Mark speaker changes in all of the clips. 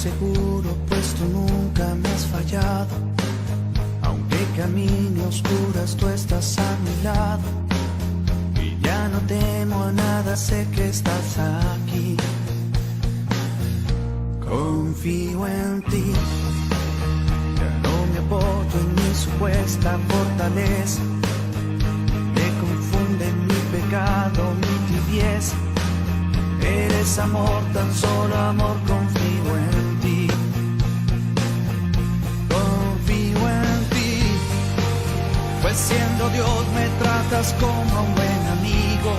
Speaker 1: Seguro, pues tú nunca me has fallado. Aunque camine a oscuras, tú estás a mi lado. Y ya no temo a nada, sé que estás aquí. Confío en ti. Ya no me apoyo en mi supuesta fortaleza. Me confunde mi pecado, mi tibieza. Eres amor, tan solo amor, confío en ti. Confío en ti. Pues siendo Dios me tratas como a un buen amigo.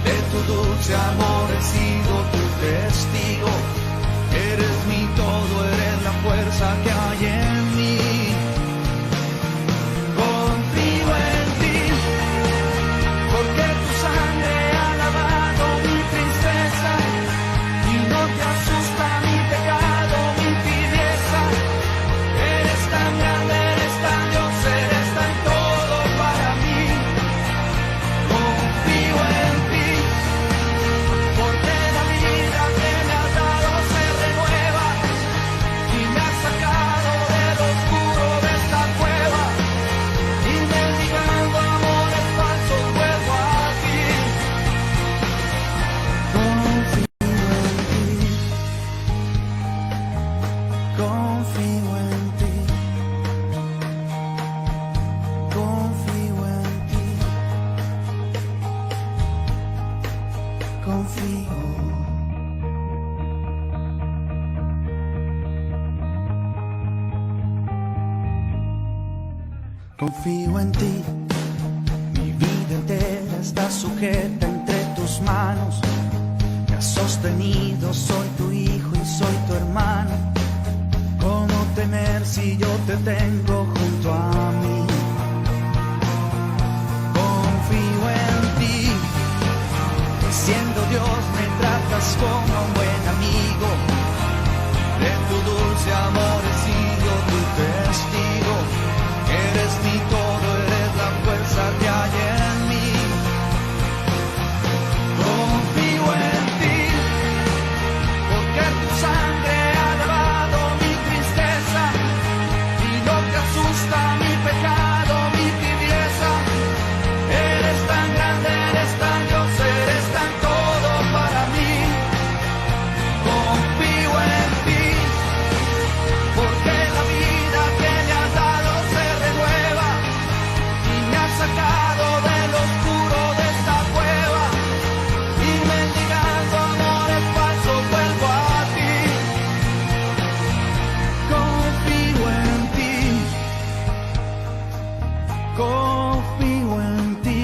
Speaker 1: De tu dulce amor he sido tu testigo. Eres mi todo, eres la fuerza que hay en mí. Confío en ti. Porque tu sangre ha lavado mi tristeza y no te asusta mi pecado, mi tibieza. Eres tan grande, eres tan Dios, eres tan todo para mí. Confío en ti, porque la vida que me has dado se renueva y me has sacado del oscuro de esta cueva y mendigando amores falsos vuelvo a ti. Confío en ti, confío en ti, confío. Confío en ti, mi vida entera está sujeta entre tus manos. Me has sostenido, soy tu hijo y soy tu hermano. ¿Cómo temer si yo te tengo junto a mí? Confío en ti, que siendo Dios me tratas como a un buen amigo. De tu dulce amor he sido tu testigo. Eres mi todo, eres la fuerza que hay en mí. Confío en ti, porque tu sangre ha lavado mi tristeza y no te asusta mi pecado, mi tibieza. Eres tan grande, eres tan Dios, eres tan todo para mí. Confío en ti, porque la vida que me has dado se renueva y me has sacado del oscuro de esta cueva y mendigando amores falsos vuelvo a ti. Confío en ti, confío en ti,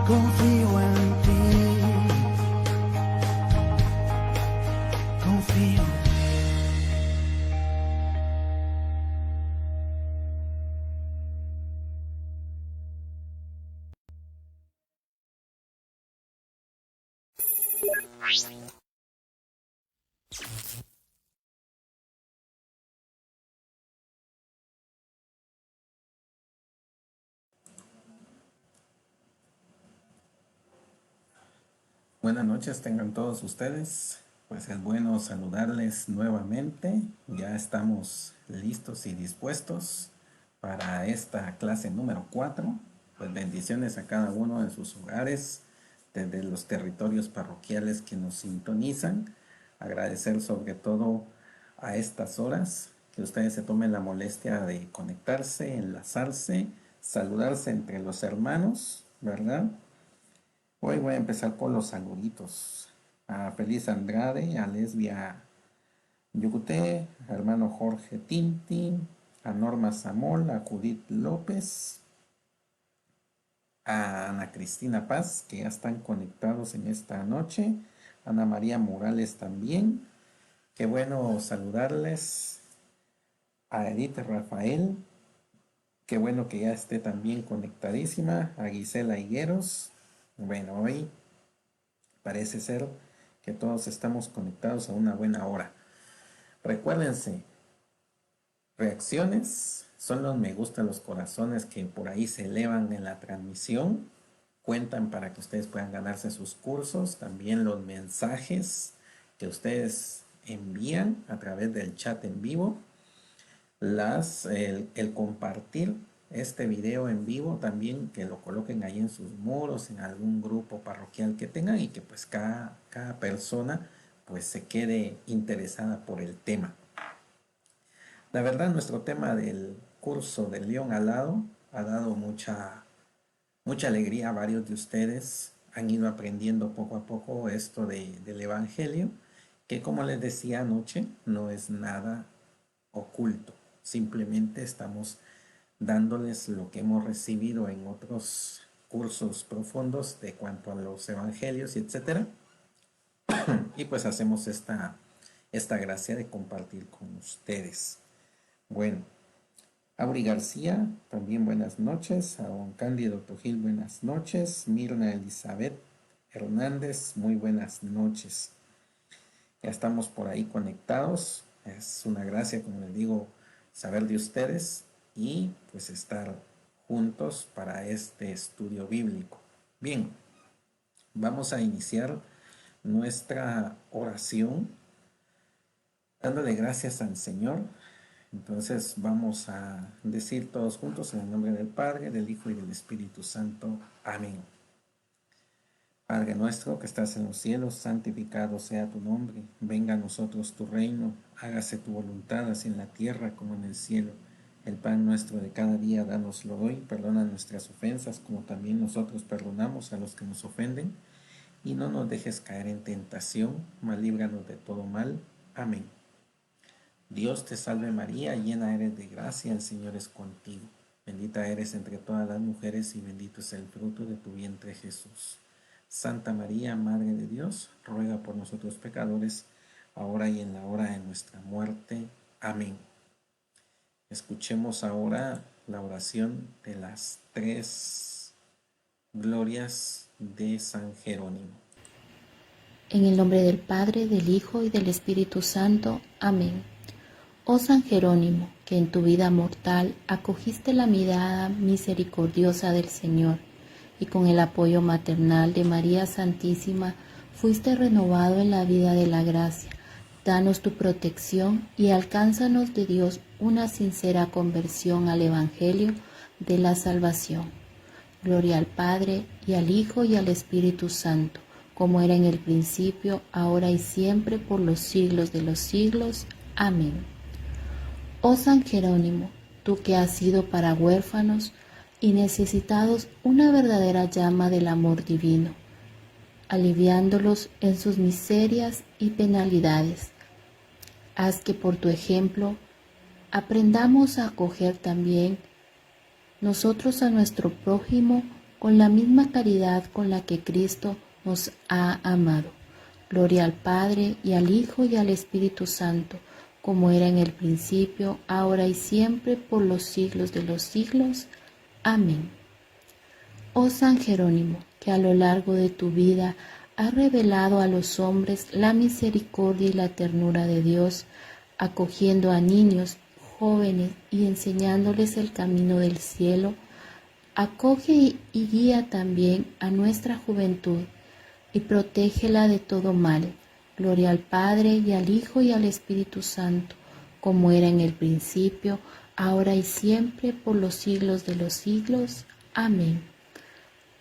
Speaker 1: confío en ti, confío.
Speaker 2: Buenas noches tengan todos ustedes, pues es bueno saludarles nuevamente. Ya estamos listos y dispuestos para esta clase número 4. Pues bendiciones a cada uno en sus hogares, desde los territorios parroquiales que nos sintonizan. Agradecer sobre todo a estas horas que ustedes se tomen la molestia de conectarse, enlazarse, saludarse entre los hermanos, ¿verdad? Hoy voy a empezar con los saluditos. A Feliz Andrade, a Lesbia Yucuté, a hermano Jorge Tinti, a Norma Zamol, a Judith López, a Ana Cristina Paz, que ya están conectados en esta noche, Ana María Morales también. Qué bueno saludarles. A Edith Rafael. Qué bueno que ya esté también conectadísima. A Gisela Higueros. Bueno, hoy parece ser que todos estamos conectados a una buena hora. Recuérdense, reacciones son los me gusta, los corazones que por ahí se elevan en la transmisión. Cuentan para que ustedes puedan ganarse sus cursos. También los mensajes que ustedes envían a través del chat en vivo. El compartir este video en vivo también, que lo coloquen ahí en sus muros, en algún grupo parroquial que tengan, y que pues cada persona pues se quede interesada por el tema. La verdad, nuestro tema del curso del León Alado ha dado mucha alegría a varios de ustedes. Han ido aprendiendo poco a poco esto del Evangelio, que como les decía anoche, no es nada oculto. Simplemente estamos dándoles lo que hemos recibido en otros cursos profundos de cuanto a los evangelios y etcétera. Y pues hacemos esta gracia de compartir con ustedes. Bueno, Auri García, también buenas noches. A don Cándido Tojil, buenas noches. Mirna Elizabeth Hernández, muy buenas noches. Ya estamos por ahí conectados. Es una gracia, como les digo, saber de ustedes y pues estar juntos para este estudio bíblico. Bien, vamos a iniciar nuestra oración dándole gracias al Señor. Entonces vamos a decir todos juntos en el nombre del Padre, del Hijo y del Espíritu Santo. Amén. Padre nuestro que estás en los cielos, santificado sea tu nombre. Venga a nosotros tu reino. Hágase tu voluntad, así en la tierra como en el cielo. El pan nuestro de cada día, dánoslo hoy. Perdona nuestras ofensas, como también nosotros perdonamos a los que nos ofenden. Y no nos dejes caer en tentación, mas líbranos de todo mal. Amén. Dios te salve María, llena eres de gracia, el Señor es contigo. Bendita eres entre todas las mujeres y bendito es el fruto de tu vientre Jesús. Santa María, Madre de Dios, ruega por nosotros pecadores, ahora y en la hora de nuestra muerte. Amén. Escuchemos ahora la oración de las 3 glorias de San Jerónimo.
Speaker 3: En el nombre del Padre, del Hijo y del Espíritu Santo. Amén. Oh San Jerónimo, que en tu vida mortal acogiste la mirada misericordiosa del Señor, y con el apoyo maternal de María Santísima fuiste renovado en la vida de la gracia. Danos tu protección y alcánzanos de Dios una sincera conversión al Evangelio de la salvación. Gloria al Padre, y al Hijo, y al Espíritu Santo, como era en el principio, ahora y siempre, por los siglos de los siglos. Amén. Oh San Jerónimo, tú que has sido para huérfanos y necesitados una verdadera llama del amor divino, aliviándolos en sus miserias y penalidades, haz que por tu ejemplo aprendamos a acoger también nosotros a nuestro prójimo con la misma caridad con la que Cristo nos ha amado. Gloria al Padre, y al Hijo, y al Espíritu Santo, como era en el principio, ahora y siempre, por los siglos de los siglos. Amén. Oh San Jerónimo, que a lo largo de tu vida has revelado a los hombres la misericordia y la ternura de Dios, acogiendo a niños, jóvenes y enseñándoles el camino del cielo, acoge y guía también a nuestra juventud y protégela de todo mal. Gloria al Padre, y al Hijo, y al Espíritu Santo, como era en el principio, ahora y siempre, por los siglos de los siglos. Amén.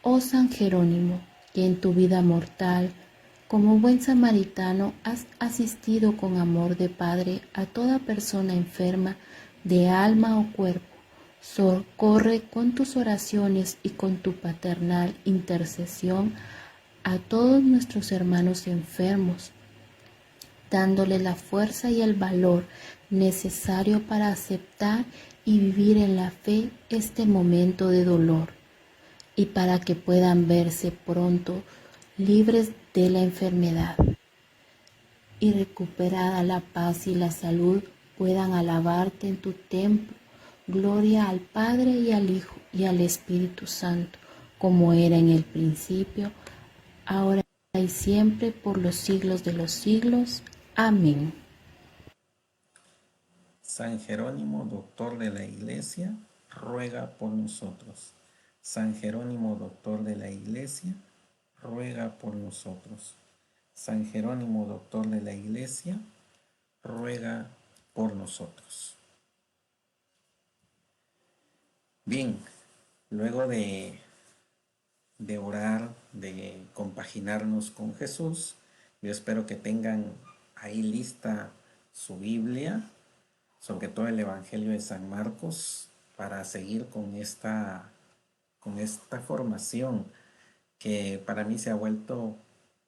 Speaker 3: Oh San Jerónimo, que en tu vida mortal, como buen samaritano, has asistido con amor de Padre a toda persona enferma de alma o cuerpo, socorre con tus oraciones y con tu paternal intercesión a todos nuestros hermanos enfermos, dándole la fuerza y el valor necesario para aceptar y vivir en la fe este momento de dolor, y para que puedan verse pronto libres de la enfermedad. y recuperada la paz y la salud puedan alabarte en tu templo. Gloria al Padre y al Hijo y al Espíritu Santo, como era en el principio, ahora y siempre, por los siglos de los siglos. Amén.
Speaker 2: San Jerónimo, doctor de la Iglesia, ruega por nosotros. San Jerónimo, doctor de la Iglesia, ruega por nosotros. San Jerónimo, doctor de la Iglesia, ruega por nosotros. Bien, luego de orar, de compaginarnos con Jesús, yo espero que tengan ahí lista su Biblia, sobre todo el Evangelio de San Marcos, para seguir con esta formación que para mí se ha vuelto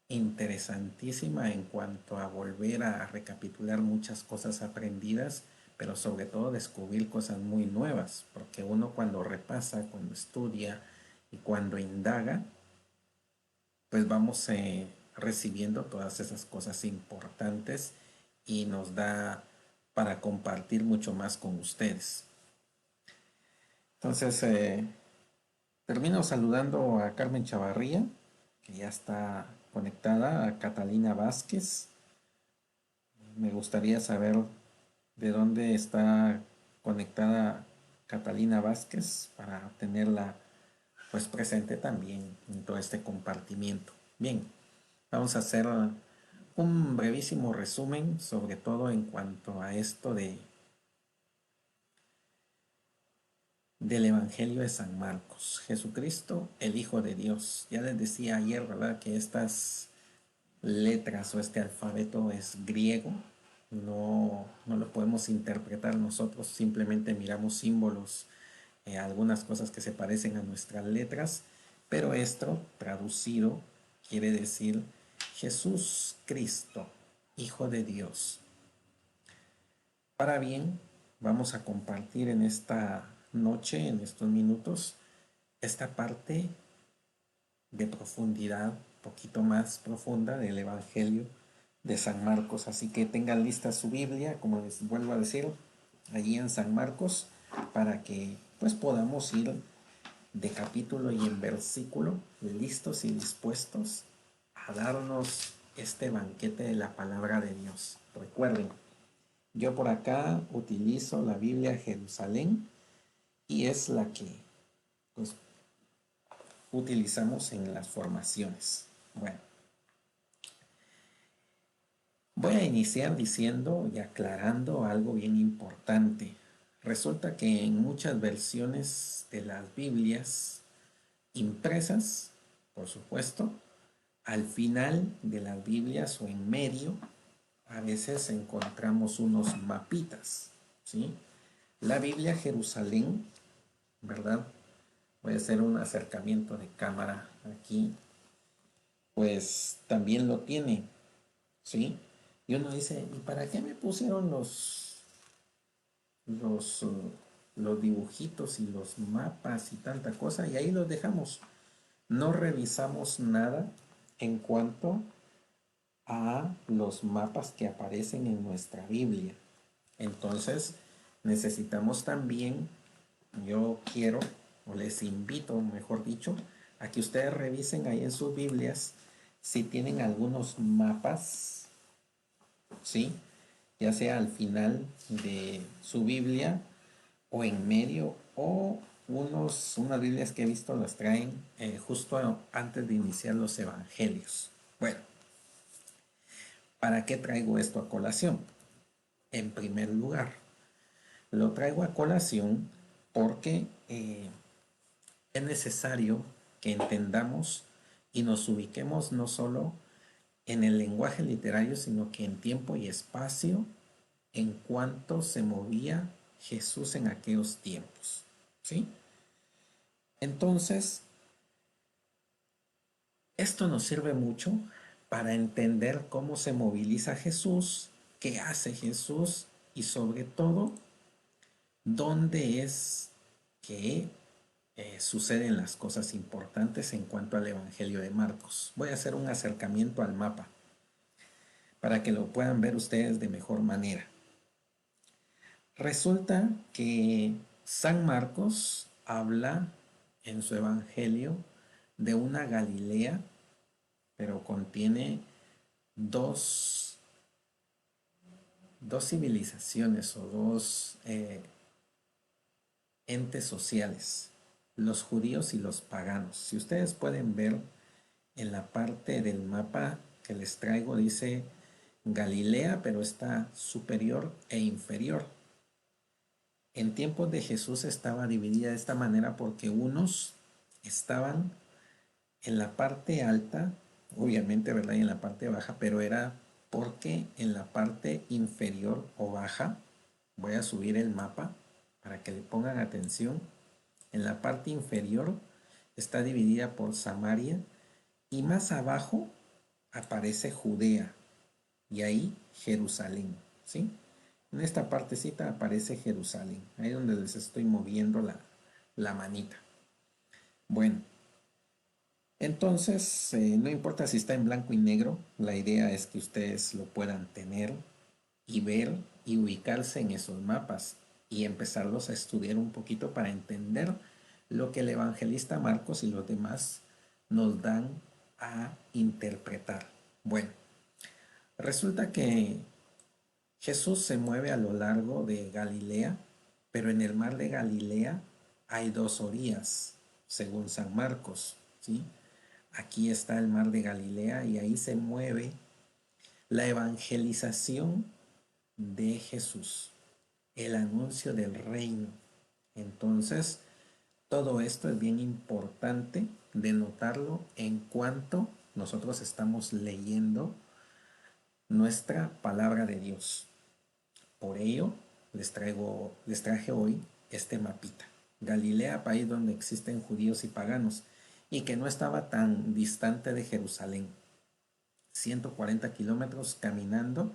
Speaker 2: interesantísima en cuanto a volver a recapitular muchas cosas aprendidas, pero sobre todo descubrir cosas muy nuevas, porque uno cuando repasa, cuando estudia y cuando indaga, pues vamos recibiendo todas esas cosas importantes y nos da para compartir mucho más con ustedes. Entonces, termino saludando a Carmen Chavarría, que ya está conectada, a Catalina Vázquez. Me gustaría saber de dónde está conectada Catalina Vázquez para tenerla pues presente también en todo este compartimiento. Bien, vamos a hacer un brevísimo resumen, sobre todo en cuanto a esto del Evangelio de San Marcos. Jesucristo, el Hijo de Dios. Ya les decía ayer, ¿verdad?, que estas letras o este alfabeto es griego. No lo podemos interpretar nosotros, simplemente miramos símbolos, algunas cosas que se parecen a nuestras letras, pero esto traducido quiere decir Jesús Cristo, Hijo de Dios. Para bien, vamos a compartir en esta noche, en estos minutos, esta parte de profundidad, un poquito más profunda del Evangelio de San Marcos. Así que tengan lista su Biblia, como les vuelvo a decir, allí en San Marcos, para que pues podamos ir de capítulo y en versículo, listos y dispuestos a darnos este banquete de la palabra de Dios. Recuerden, yo por acá utilizo la Biblia Jerusalén y es la que pues utilizamos en las formaciones. Bueno, voy a iniciar diciendo y aclarando algo bien importante. Resulta que en muchas versiones de las Biblias impresas, por supuesto, al final de las Biblias o en medio, a veces encontramos unos mapitas, ¿sí? La Biblia Jerusalén, ¿verdad? Voy a hacer un acercamiento de cámara aquí, pues también lo tiene, ¿sí? Y uno dice, ¿y para qué me pusieron los, los dibujitos y los mapas y tanta cosa? Y ahí los dejamos. No revisamos nada en cuanto a los mapas que aparecen en nuestra Biblia. Entonces, necesitamos también, yo quiero, o les invito, mejor dicho, a que ustedes revisen ahí en sus Biblias si tienen algunos mapas, ¿sí? Ya sea al final de su Biblia o en medio, o unas Biblias que he visto las traen justo antes de iniciar los evangelios. Bueno, ¿para qué traigo esto a colación? En primer lugar, lo traigo a colación porque es necesario que entendamos y nos ubiquemos no solo en el lenguaje literario, sino que en tiempo y espacio, en cuanto se movía Jesús en aquellos tiempos, ¿sí? Entonces, esto nos sirve mucho para entender cómo se moviliza Jesús, qué hace Jesús y sobre todo, dónde es que suceden las cosas importantes en cuanto al Evangelio de Marcos. Voy a hacer un acercamiento al mapa para que lo puedan ver ustedes de mejor manera. Resulta que San Marcos habla en su evangelio de una Galilea, pero contiene dos civilizaciones o dos entes sociales, los judíos y los paganos. Si ustedes pueden ver en la parte del mapa que les traigo, dice Galilea, pero está superior e inferior. En tiempos de Jesús estaba dividida de esta manera porque unos estaban en la parte alta, obviamente, ¿verdad? Y en la parte baja, pero era porque en la parte inferior o baja, voy a subir el mapa para que le pongan atención, en la parte inferior está dividida por Samaria y más abajo aparece Judea y ahí Jerusalén, ¿sí? En esta partecita aparece Jerusalén, ahí donde les estoy moviendo la manita. Bueno, entonces no importa si está en blanco y negro, la idea es que ustedes lo puedan tener y ver y ubicarse en esos mapas y empezarlos a estudiar un poquito para entender lo que el evangelista Marcos y los demás nos dan a interpretar. Bueno, resulta que Jesús se mueve a lo largo de Galilea, pero en el mar de Galilea hay dos orillas, según San Marcos, ¿sí? Aquí está el mar de Galilea y ahí se mueve la evangelización de Jesús, el anuncio del reino. Entonces, todo esto es bien importante de notarlo en cuanto nosotros estamos leyendo nuestra palabra de Dios. Por ello, les traje hoy este mapita. Galilea, país donde existen judíos y paganos, y que no estaba tan distante de Jerusalén. 140 kilómetros caminando,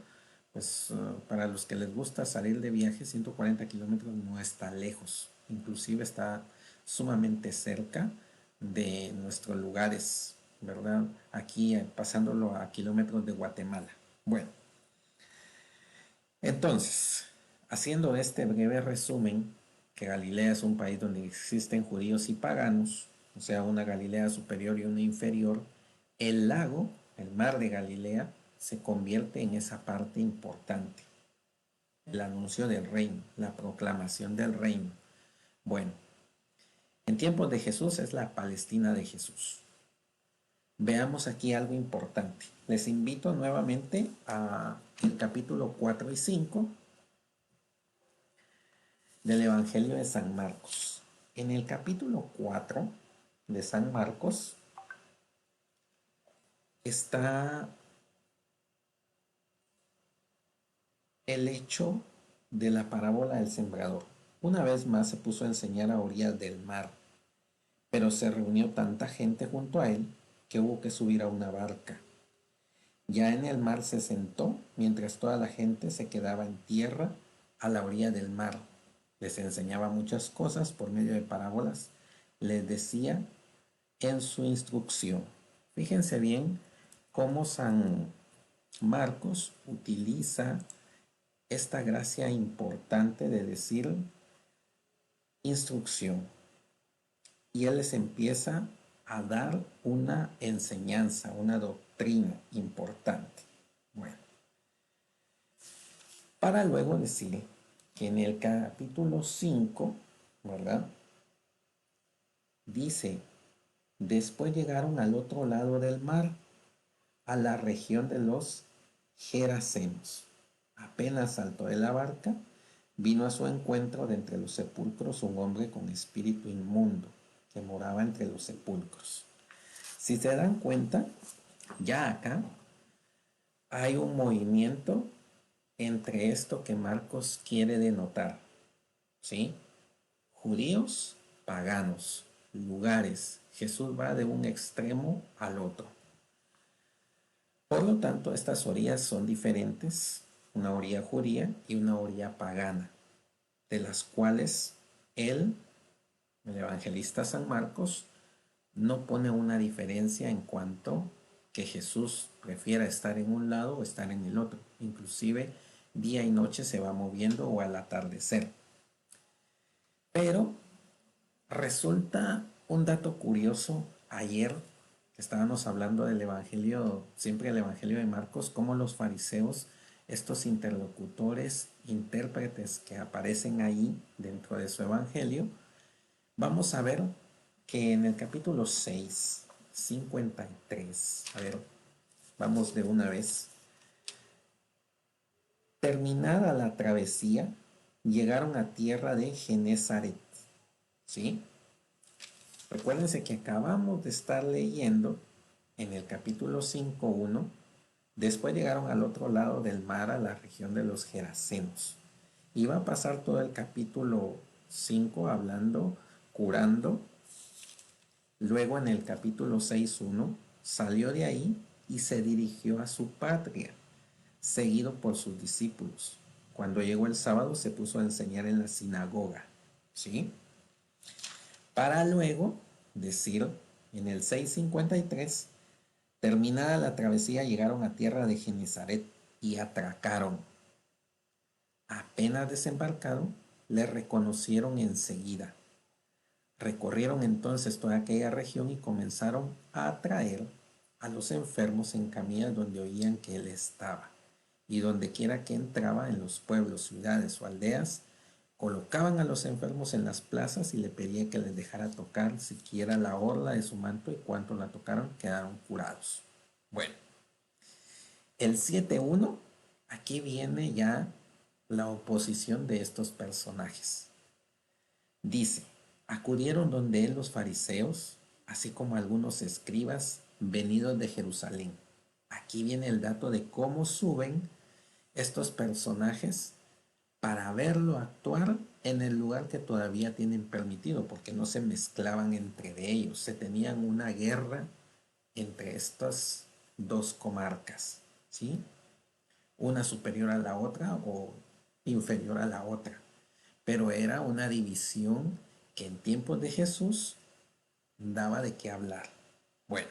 Speaker 2: pues para los que les gusta salir de viaje, 140 kilómetros no está lejos, inclusive está sumamente cerca de nuestros lugares, ¿verdad? Aquí pasándolo a kilómetros de Guatemala. Bueno, entonces, haciendo este breve resumen, que Galilea es un país donde existen judíos y paganos, o sea, una Galilea superior y una inferior, el lago, el mar de Galilea, se convierte en esa parte importante. El anuncio del reino, la proclamación del reino. Bueno, en tiempos de Jesús es la Palestina de Jesús. Veamos aquí algo importante. Les invito nuevamente a el capítulo 4 y 5 del Evangelio de San Marcos. En el capítulo 4 de San Marcos está el hecho de la parábola del sembrador. Una vez más se puso a enseñar a orillas del mar, pero se reunió tanta gente junto a él que hubo que subir a una barca. Ya en el mar se sentó, mientras toda la gente se quedaba en tierra a la orilla del mar. Les enseñaba muchas cosas por medio de parábolas. Les decía en su instrucción. Fíjense bien cómo San Marcos utiliza esta gracia importante de decir instrucción. Y él les empieza a dar una enseñanza, una doctrina importante. Bueno, para luego decir que en el capítulo 5, ¿verdad? Dice, después llegaron al otro lado del mar, a la región de los Gerasenos. Apenas saltó de la barca, vino a su encuentro de entre los sepulcros un hombre con espíritu inmundo que moraba entre los sepulcros. Si se dan cuenta, ya acá hay un movimiento entre esto que Marcos quiere denotar, ¿sí? Judíos, paganos, lugares. Jesús va de un extremo al otro. Por lo tanto, estas orillas son diferentes, una orilla judía y una orilla pagana, de las cuales él, el evangelista San Marcos, no pone una diferencia en cuanto que Jesús prefiera estar en un lado o estar en el otro. Inclusive día y noche se va moviendo o al atardecer. Pero resulta un dato curioso ayer que estábamos hablando del Evangelio, siempre el Evangelio de Marcos, cómo los fariseos, estos interlocutores, intérpretes que aparecen ahí dentro de su Evangelio, vamos a ver que en el capítulo 6, 53, a ver, vamos de una vez. Terminada la travesía, llegaron a tierra de Genezaret, ¿sí? Recuérdense que acabamos de estar leyendo en el capítulo 5:1. Después llegaron al otro lado del mar, a la región de los Gerasenos. Iba a pasar todo el capítulo 5 hablando, curando. Luego en el capítulo 6:1 salió de ahí y se dirigió a su patria, seguido por sus discípulos. Cuando llegó el sábado se puso a enseñar en la sinagoga, ¿sí? Para luego decir en el 6:53, terminada la travesía llegaron a tierra de Genezaret y atracaron. Apenas desembarcaron, le reconocieron enseguida. Recorrieron entonces toda aquella región y comenzaron a traer a los enfermos en camillas donde oían que él estaba. Y donde quiera que entraba, en los pueblos, ciudades o aldeas, colocaban a los enfermos en las plazas y le pedía que les dejara tocar siquiera la orla de su manto, y cuanto la tocaron quedaron curados. Bueno, el 7:1, aquí viene ya la oposición de estos personajes. Dice, acudieron donde él los fariseos, así como algunos escribas venidos de Jerusalén. Aquí viene el dato de cómo suben estos personajes para verlo actuar en el lugar que todavía tienen permitido, porque no se mezclaban entre ellos, se tenían una guerra entre estas dos comarcas, ¿sí? Una superior a la otra o inferior a la otra, pero era una división que en tiempos de Jesús daba de qué hablar. Bueno,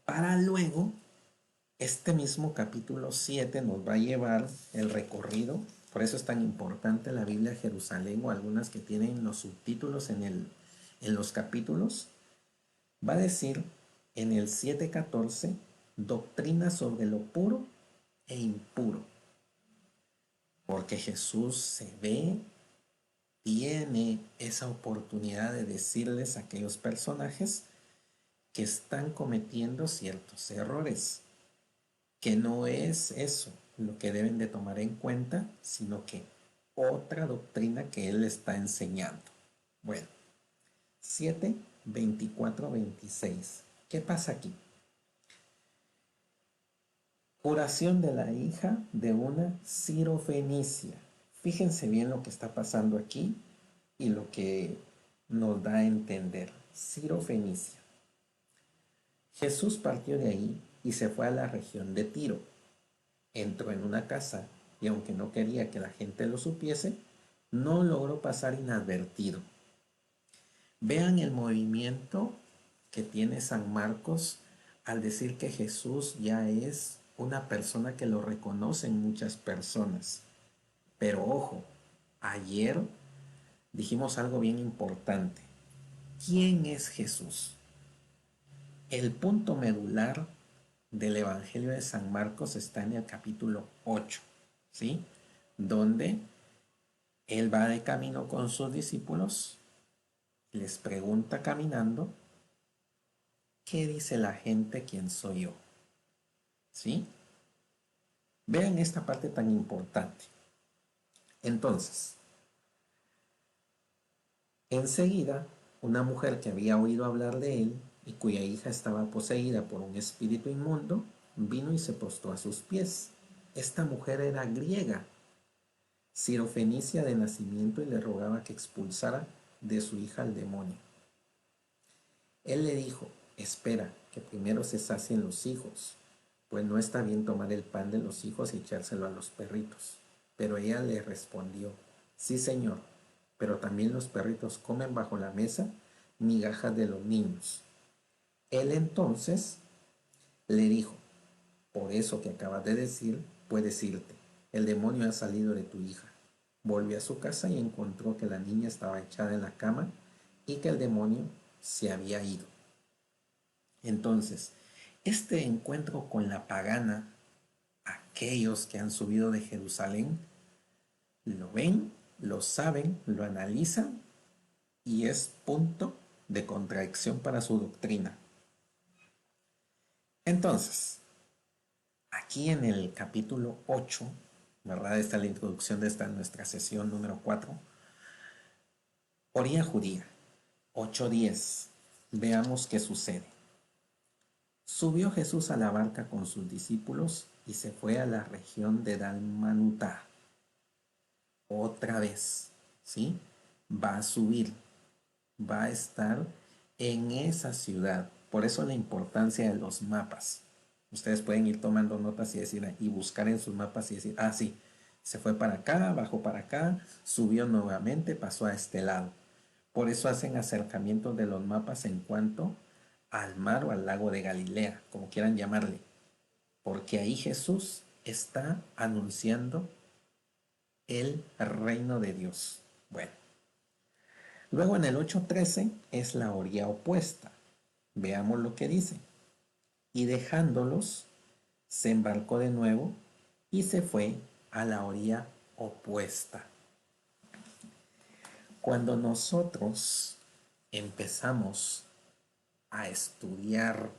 Speaker 2: para luego este mismo capítulo 7 nos va a llevar el recorrido. Por eso es tan importante la Biblia Jerusalén, o algunas que tienen los subtítulos en los capítulos. Va a decir en el 7:14, doctrina sobre lo puro e impuro. Porque Jesús se ve, tiene esa oportunidad de decirles a aquellos personajes que están cometiendo ciertos errores, que no es eso lo que deben de tomar en cuenta, sino que otra doctrina que él está enseñando. Bueno, 7, 24, 26. ¿Qué pasa aquí? Curación de la hija de una sirofenicia. Fíjense bien lo que está pasando aquí y lo que nos da a entender. Sirofenicia. Jesús partió de ahí y se fue a la región de Tiro. Entró en una casa y aunque no quería que la gente lo supiese, no logró pasar inadvertido. Vean el movimiento que tiene San Marcos al decir que Jesús ya es una persona que lo reconocen muchas personas. Pero ojo, ayer dijimos algo bien importante. ¿Quién es Jesús? El punto medular del Evangelio de San Marcos está en el capítulo 8, ¿sí? Donde él va de camino con sus discípulos, les pregunta caminando, ¿qué dice la gente quién soy yo? ¿Sí? Vean esta parte tan importante. Entonces, enseguida, una mujer que había oído hablar de él y cuya hija estaba poseída por un espíritu inmundo, vino y se postró a sus pies. Esta mujer era griega, sirofenicia de nacimiento, y le rogaba que expulsara de su hija al demonio. Él le dijo, espera, que primero se sacien los hijos, pues no está bien tomar el pan de los hijos y echárselo a los perritos. Pero ella le respondió, sí, señor, pero también los perritos comen bajo la mesa migajas de los niños. Él entonces le dijo, por eso que acabas de decir, puedes irte. El demonio ha salido de tu hija. Volvió a su casa y encontró que la niña estaba echada en la cama y que el demonio se había ido. Entonces, este encuentro con la pagana, aquellos que han subido de Jerusalén, lo ven, lo saben, lo analizan y es punto de contradicción para su doctrina. Entonces, aquí en el capítulo 8, ¿verdad? Está la introducción de esta nuestra sesión número 4. Orilla judía, 8:10. Veamos qué sucede. Subió Jesús a la barca con sus discípulos y se fue a la región de Dalmanutá. Otra vez, ¿sí? Va a subir, va a estar en esa ciudad. Por eso la importancia de los mapas. Ustedes pueden ir tomando notas y decir, y buscar en sus mapas y decir, sí, se fue para acá, bajó para acá, subió nuevamente, pasó a este lado. Por eso hacen acercamientos de los mapas en cuanto al mar o al lago de Galilea, como quieran llamarle. Porque ahí Jesús está anunciando el reino de Dios. Bueno, luego en el 8:13 es la orilla opuesta. Veamos lo que dice. Y dejándolos, se embarcó de nuevo y se fue a la orilla opuesta. Cuando nosotros empezamos a estudiar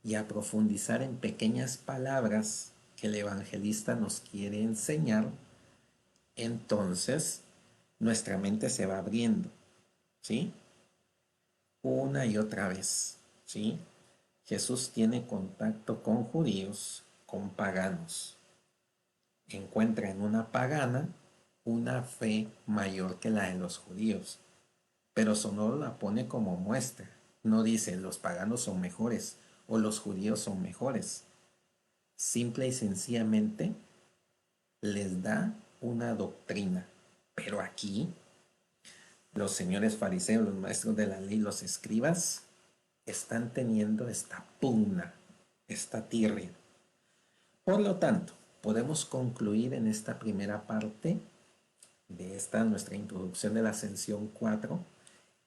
Speaker 2: y a profundizar en pequeñas palabras que el evangelista nos quiere enseñar, entonces nuestra mente se va abriendo, ¿sí? Una y otra vez, ¿sí? Jesús tiene contacto con judíos, con paganos. Encuentra en una pagana una fe mayor que la de los judíos, pero solo la pone como muestra. No dice los paganos son mejores o los judíos son mejores. Simple y sencillamente les da una doctrina. Pero aquí los señores fariseos, los maestros de la ley, los escribas, están teniendo esta pugna, esta tirria. Por lo tanto, podemos concluir en esta primera parte de esta nuestra introducción de la Ascensión 4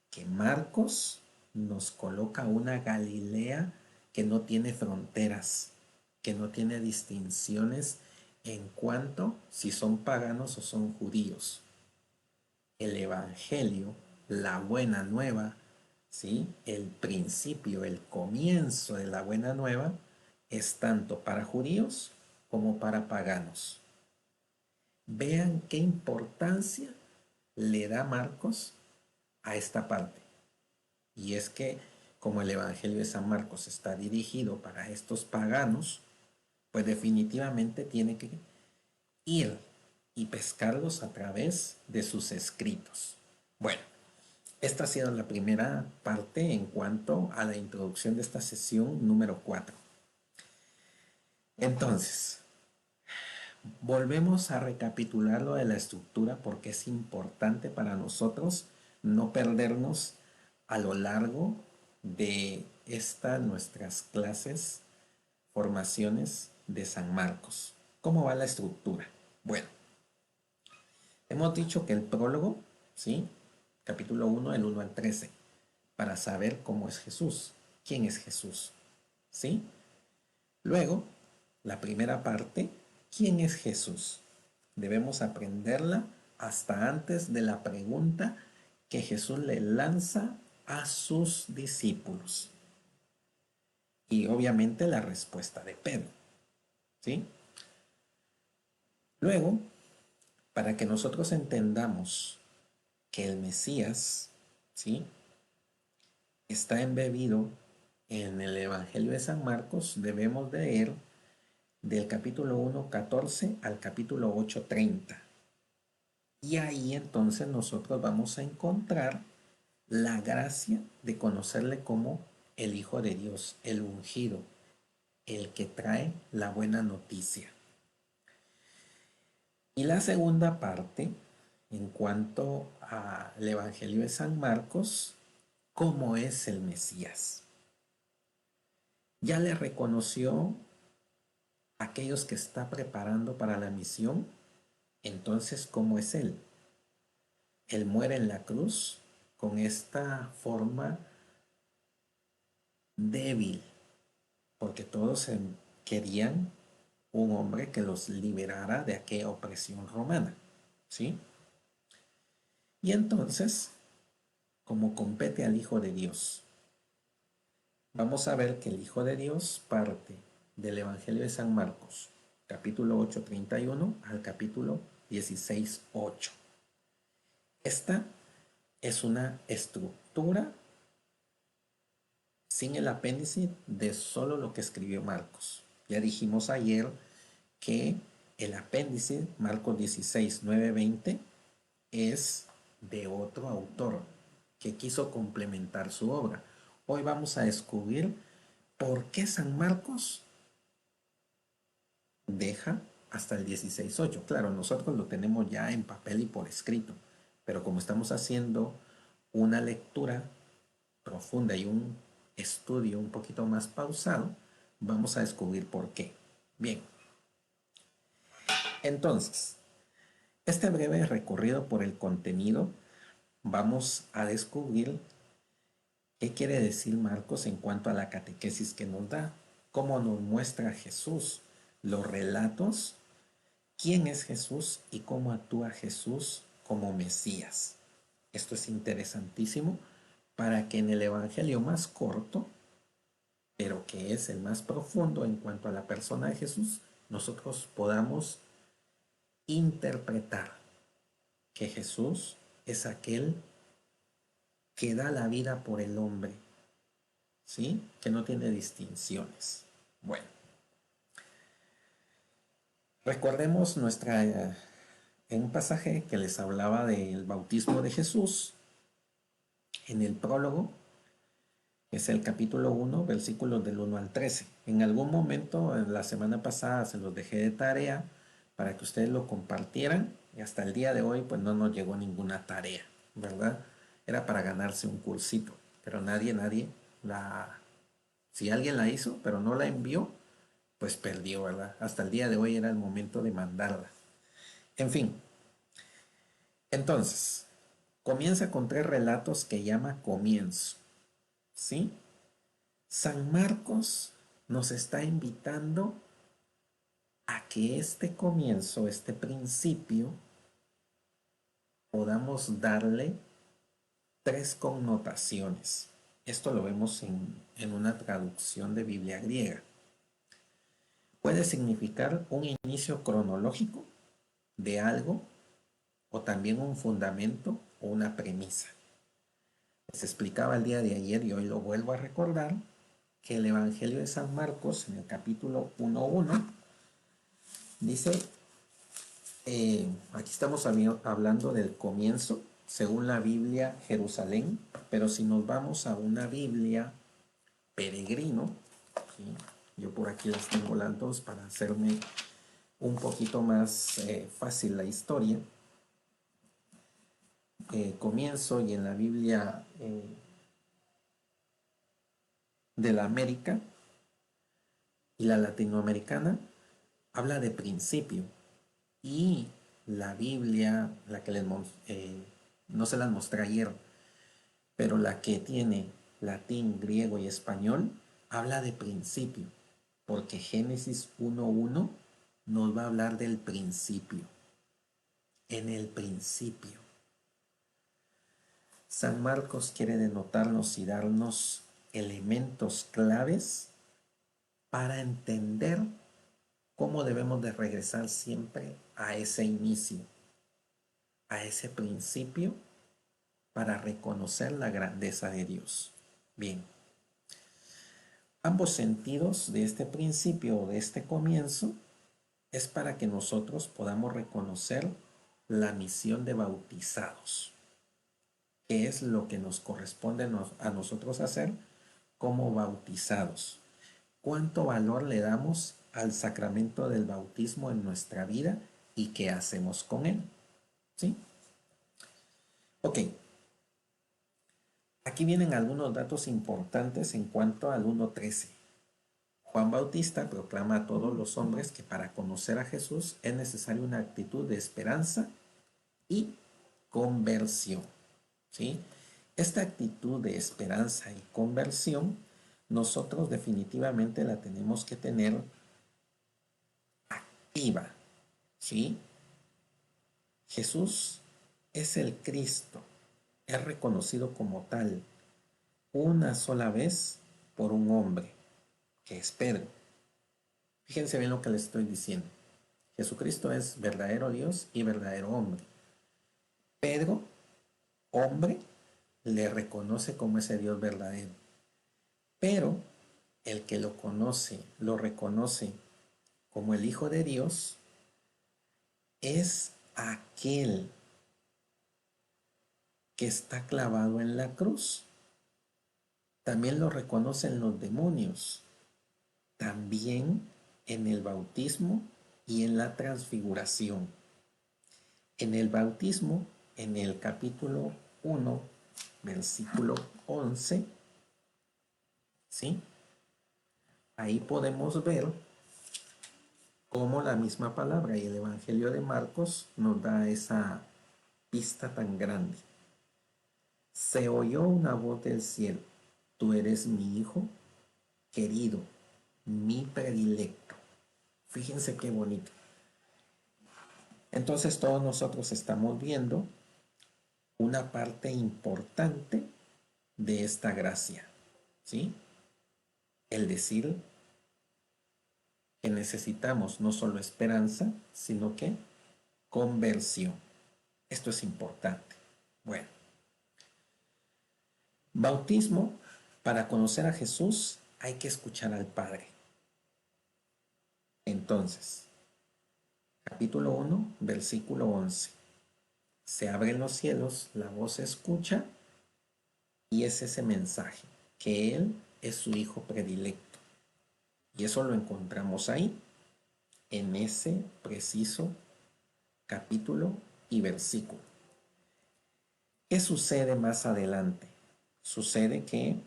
Speaker 2: que Marcos nos coloca una Galilea que no tiene fronteras, que no tiene distinciones en cuanto si son paganos o son judíos. El Evangelio, la buena nueva, ¿sí? El principio, el comienzo de la buena nueva es tanto para judíos como para paganos. Vean qué importancia le da Marcos a esta parte. Y es que como el Evangelio de San Marcos está dirigido para estos paganos, pues definitivamente tiene que ir y pescarlos a través de sus escritos. Bueno, esta ha sido la primera parte en cuanto a la introducción de esta sesión número 4. Entonces, volvemos a recapitular lo de la estructura porque es importante para nosotros no perdernos a lo largo de estas nuestras clases, formaciones de San Marcos. ¿Cómo va la estructura? Bueno, hemos dicho que el prólogo, ¿sí? Capítulo 1, del 1 al 13, para saber cómo es Jesús, quién es Jesús, ¿sí? Luego, la primera parte, ¿quién es Jesús? Debemos aprenderla hasta antes de la pregunta que Jesús le lanza a sus discípulos. Y obviamente la respuesta de Pedro, ¿sí? Luego, para que nosotros entendamos que el Mesías, ¿sí?, está embebido en el Evangelio de San Marcos, debemos leer del capítulo 1:14 al capítulo 8:30. Y ahí entonces nosotros vamos a encontrar la gracia de conocerle como el Hijo de Dios, el ungido, el que trae la buena noticia. Y la segunda parte, en cuanto al Evangelio de San Marcos, ¿cómo es el Mesías? ya le reconoció a aquellos que está preparando para la misión. Entonces, ¿cómo es Él? Él muere en la cruz con esta forma débil, porque todos querían un hombre que los liberara de aquella opresión romana, ¿sí? Y entonces, como compete al Hijo de Dios, vamos a ver que el Hijo de Dios parte del Evangelio de San Marcos, capítulo 8:31 al capítulo 16:8. Esta es una estructura sin el apéndice de solo lo que escribió Marcos. Ya dijimos ayer que el apéndice, Marcos 16, 9, 20, es de otro autor que quiso complementar su obra. Hoy vamos a descubrir por qué San Marcos deja hasta el 16:8. Claro, nosotros lo tenemos ya en papel y por escrito, pero como estamos haciendo una lectura profunda y un estudio un poquito más pausado, vamos a descubrir por qué. Bien, entonces, este breve recorrido por el contenido, vamos a descubrir qué quiere decir Marcos en cuanto a la catequesis que nos da, cómo nos muestra Jesús, los relatos, quién es Jesús y cómo actúa Jesús como Mesías. Esto es interesantísimo para que en el Evangelio más corto, pero que es el más profundo en cuanto a la persona de Jesús, nosotros podamos interpretar que Jesús es aquel que da la vida por el hombre, ¿sí? Que no tiene distinciones. Bueno, recordemos en un pasaje que les hablaba del bautismo de Jesús, en el prólogo, es el capítulo 1, versículos del 1 al 13. En algún momento, en la semana pasada, se los dejé de tarea para que ustedes lo compartieran y hasta el día de hoy pues no nos llegó ninguna tarea, ¿verdad? Era para ganarse un cursito, pero nadie si alguien la hizo, pero no la envió, pues perdió, ¿verdad? Hasta el día de hoy era el momento de mandarla. En fin, entonces, comienza con 3 relatos que llama comienzo, ¿sí? San Marcos nos está invitando a que este comienzo, este principio, podamos darle 3 connotaciones. Esto lo vemos en una traducción de Biblia griega. Puede significar un inicio cronológico de algo o también un fundamento o una premisa. Les explicaba el día de ayer y hoy lo vuelvo a recordar que el Evangelio de San Marcos en el capítulo 1:1 dice, aquí estamos hablando del comienzo según la Biblia Jerusalén, pero si nos vamos a una Biblia peregrino, ¿sí? Yo por aquí las tengo las dos para hacerme un poquito más fácil la historia. Comienzo y en la Biblia de la América y la latinoamericana habla de principio, y la Biblia, la que no se las mostré ayer, pero la que tiene latín, griego y español, habla de principio, porque Génesis 1:1 nos va a hablar del principio. En el principio. San Marcos quiere denotarnos y darnos elementos claves para entender cómo debemos de regresar siempre a ese inicio, a ese principio, para reconocer la grandeza de Dios. Bien, ambos sentidos de este principio o de este comienzo es para que nosotros podamos reconocer la misión de bautizados, que es lo que nos corresponde a nosotros hacer como bautizados. ¿Cuánto valor le damos al sacramento del bautismo en nuestra vida y qué hacemos con él? ¿Sí? Ok. Aquí vienen algunos datos importantes en cuanto al 1:13. Juan Bautista proclama a todos los hombres que para conocer a Jesús es necesaria una actitud de esperanza y conversión, ¿sí? Esta actitud de esperanza y conversión nosotros definitivamente la tenemos que tener activa, ¿sí? Jesús es el Cristo, es reconocido como tal una sola vez por un hombre, que es Pedro. Fíjense bien lo que les estoy diciendo. Jesucristo es verdadero Dios y verdadero hombre. Pedro, hombre, le reconoce como ese Dios verdadero. Pero el que lo conoce, lo reconoce como el Hijo de Dios, es aquel que está clavado en la cruz. También lo reconocen los demonios. También en el bautismo y en la transfiguración. En el bautismo, en el capítulo 1, versículo 11, ¿sí? Ahí podemos ver cómo la misma palabra y el Evangelio de Marcos nos da esa pista tan grande. Se oyó una voz del cielo: tú eres mi hijo querido, mi predilecto. Fíjense qué bonito. Entonces todos nosotros estamos viendo una parte importante de esta gracia, ¿sí? El decir que necesitamos no solo esperanza, sino que conversión. Esto es importante. Bueno, bautismo. Para conocer a Jesús hay que escuchar al Padre. Entonces, capítulo 1, versículo 11. Se abren los cielos, la voz se escucha y es ese mensaje, que Él es su Hijo predilecto. Y eso lo encontramos ahí, en ese preciso capítulo y versículo. ¿Qué sucede más adelante? Sucede que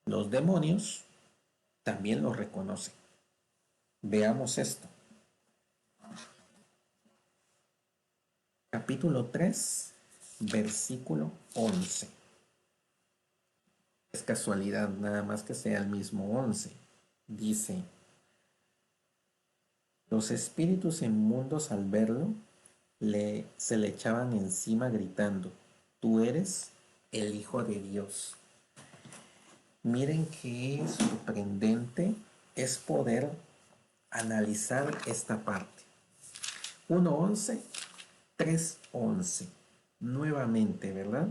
Speaker 2: los demonios también lo reconocen. Veamos esto. Capítulo 3, versículo 11. Es casualidad nada más que sea el mismo 11. Dice: los espíritus inmundos al verlo se le echaban encima gritando: tú eres el Hijo de Dios. Miren qué sorprendente es poder analizar esta parte. 1:11, 3:11. Nuevamente, ¿verdad?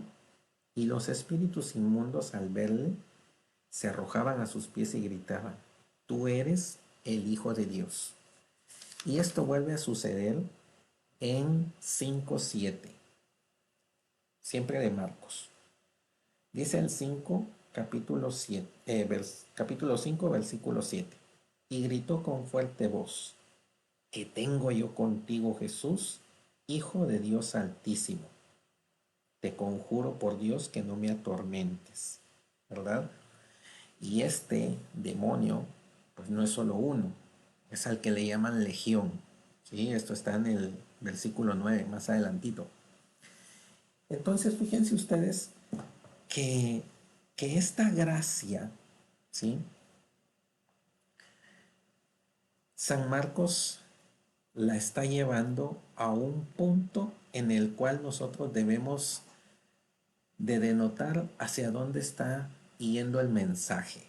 Speaker 2: Y los espíritus inmundos al verle se arrojaban a sus pies y gritaban: tú eres el Hijo de Dios. Y esto vuelve a suceder en 5:7, siempre de Marcos. Dice el 5, capítulo 5, versículo 7. Y gritó con fuerte voz: ¿qué tengo yo contigo, Jesús, Hijo de Dios Altísimo? Te conjuro por Dios que no me atormentes, ¿verdad? Y este demonio, pues no es solo uno, es al que le llaman legión, ¿sí? Esto está en el versículo 9, más adelantito. Entonces, fíjense ustedes que esta gracia, ¿sí? San Marcos la está llevando a un punto en el cual nosotros debemos de denotar hacia dónde está yendo el mensaje,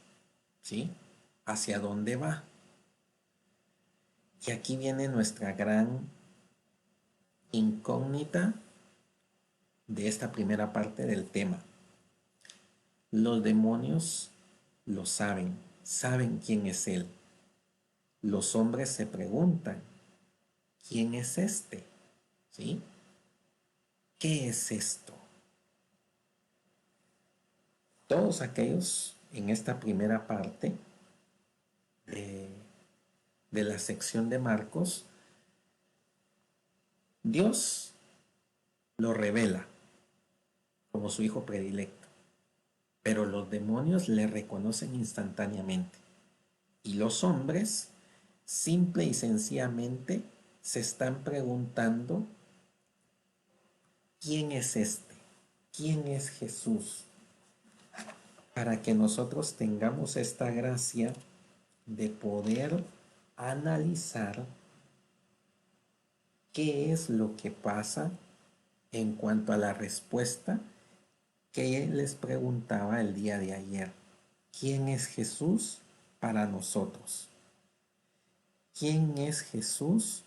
Speaker 2: ¿sí? Hacia dónde va. Y aquí viene nuestra gran incógnita de esta primera parte del tema. Los demonios lo saben, saben quién es Él. Los hombres se preguntan: ¿quién es este? ¿Sí? ¿Qué es esto? Todos aquellos en esta primera parte de la sección de Marcos, Dios lo revela como su hijo predilecto, pero los demonios le reconocen instantáneamente. Y los hombres, simple y sencillamente, se están preguntando, ¿quién es este? ¿Quién es Jesús? Para que nosotros tengamos esta gracia de poder analizar qué es lo que pasa en cuanto a la respuesta que les preguntaba el día de ayer. ¿Quién es Jesús para nosotros? ¿Quién es Jesús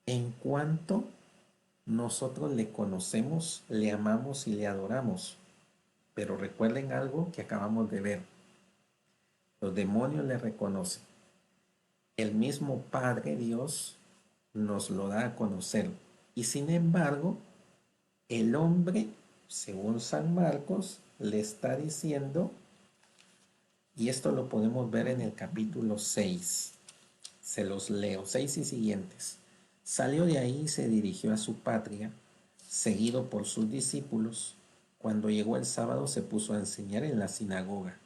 Speaker 2: en cuanto nosotros le conocemos, le amamos y le adoramos? Pero recuerden algo que acabamos de ver. Los demonios le reconocen. El mismo Padre Dios nos lo da a conocer. Y sin embargo, el hombre, según San Marcos, le está diciendo, y esto lo podemos ver en el capítulo 6, se los leo, 6 y siguientes. Salió de ahí y se dirigió a su patria, seguido por sus discípulos. Cuando llegó el sábado se puso a enseñar en la sinagoga.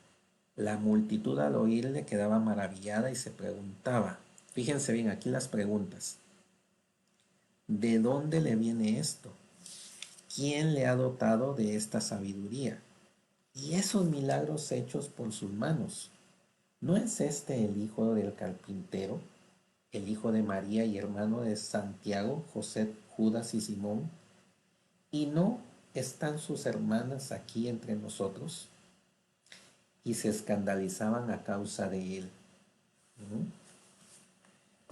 Speaker 2: La multitud al oírle quedaba maravillada y se preguntaba, fíjense bien aquí las preguntas, ¿de dónde le viene esto? ¿Quién le ha dotado de esta sabiduría? Y esos milagros hechos por sus manos. ¿No es este el hijo del carpintero, el hijo de María y hermano de Santiago, José, Judas y Simón? ¿Y no están sus hermanas aquí entre nosotros? Y se escandalizaban a causa de él.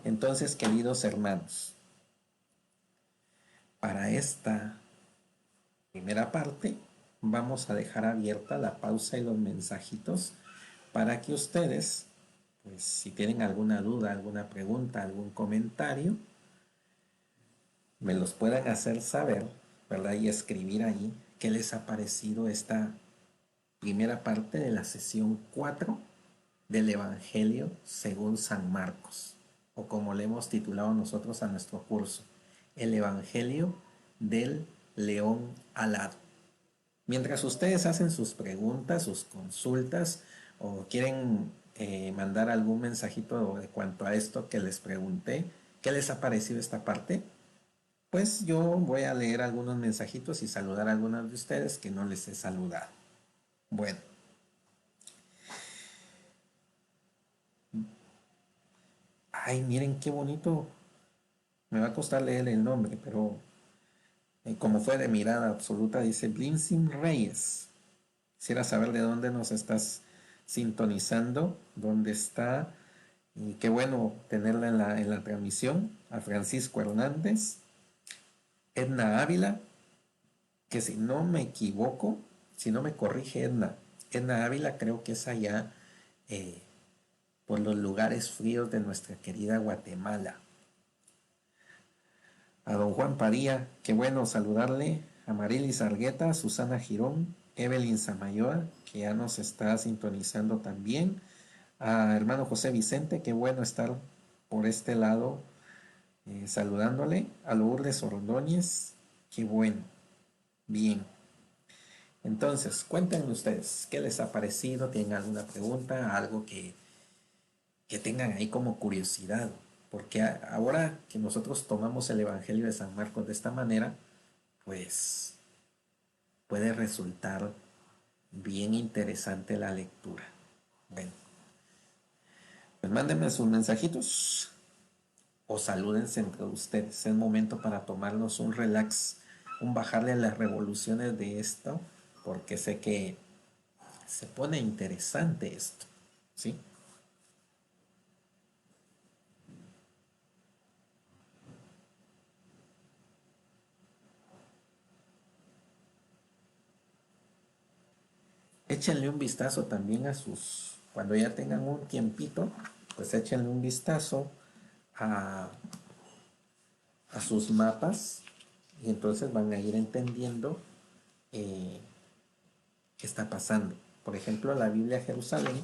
Speaker 2: Entonces, queridos hermanos, para esta primera parte vamos a dejar abierta la pausa y los mensajitos para que ustedes, pues si tienen alguna duda, alguna pregunta, algún comentario, me los puedan hacer saber, ¿verdad? Y escribir ahí qué les ha parecido esta primera parte de la sesión 4 del Evangelio según San Marcos, o como le hemos titulado nosotros a nuestro curso, el Evangelio del León Alado. Mientras ustedes hacen sus preguntas, sus consultas, o quieren mandar algún mensajito de cuanto a esto que les pregunté, ¿qué les ha parecido esta parte? Pues yo voy a leer algunos mensajitos y saludar a algunos de ustedes que no les he saludado. Bueno. Ay, miren qué bonito. Me va a costar leer el nombre, pero como fue de mirada absoluta, dice Blinsin Reyes. Quisiera saber de dónde nos estás sintonizando, dónde está. Y qué bueno tenerla en la transmisión. A Francisco Hernández, Edna Ávila, que si no me equivoco, si no me corrige Edna Ávila creo que es allá por los lugares fríos de nuestra querida Guatemala. A don Juan Padilla, qué bueno saludarle, a Marilis Argueta, a Susana Girón, Evelyn Samayoa, que ya nos está sintonizando también, a hermano José Vicente, qué bueno estar por este lado saludándole, a Lourdes Ordóñez, qué bueno, bien. Entonces, cuéntenme ustedes, ¿qué les ha parecido? ¿Tienen alguna pregunta? ¿Algo que tengan ahí como curiosidad? Porque ahora que nosotros tomamos el Evangelio de San Marcos de esta manera, pues puede resultar bien interesante la lectura. Bueno, pues mándenme sus mensajitos o salúdense entre ustedes. Es momento para tomarnos un relax, un bajarle a las revoluciones de esto, porque sé que se pone interesante esto, ¿sí? Échenle un vistazo también a sus, cuando ya tengan un tiempito, pues échenle un vistazo a sus mapas y entonces van a ir entendiendo qué está pasando. Por ejemplo, la Biblia Jerusalén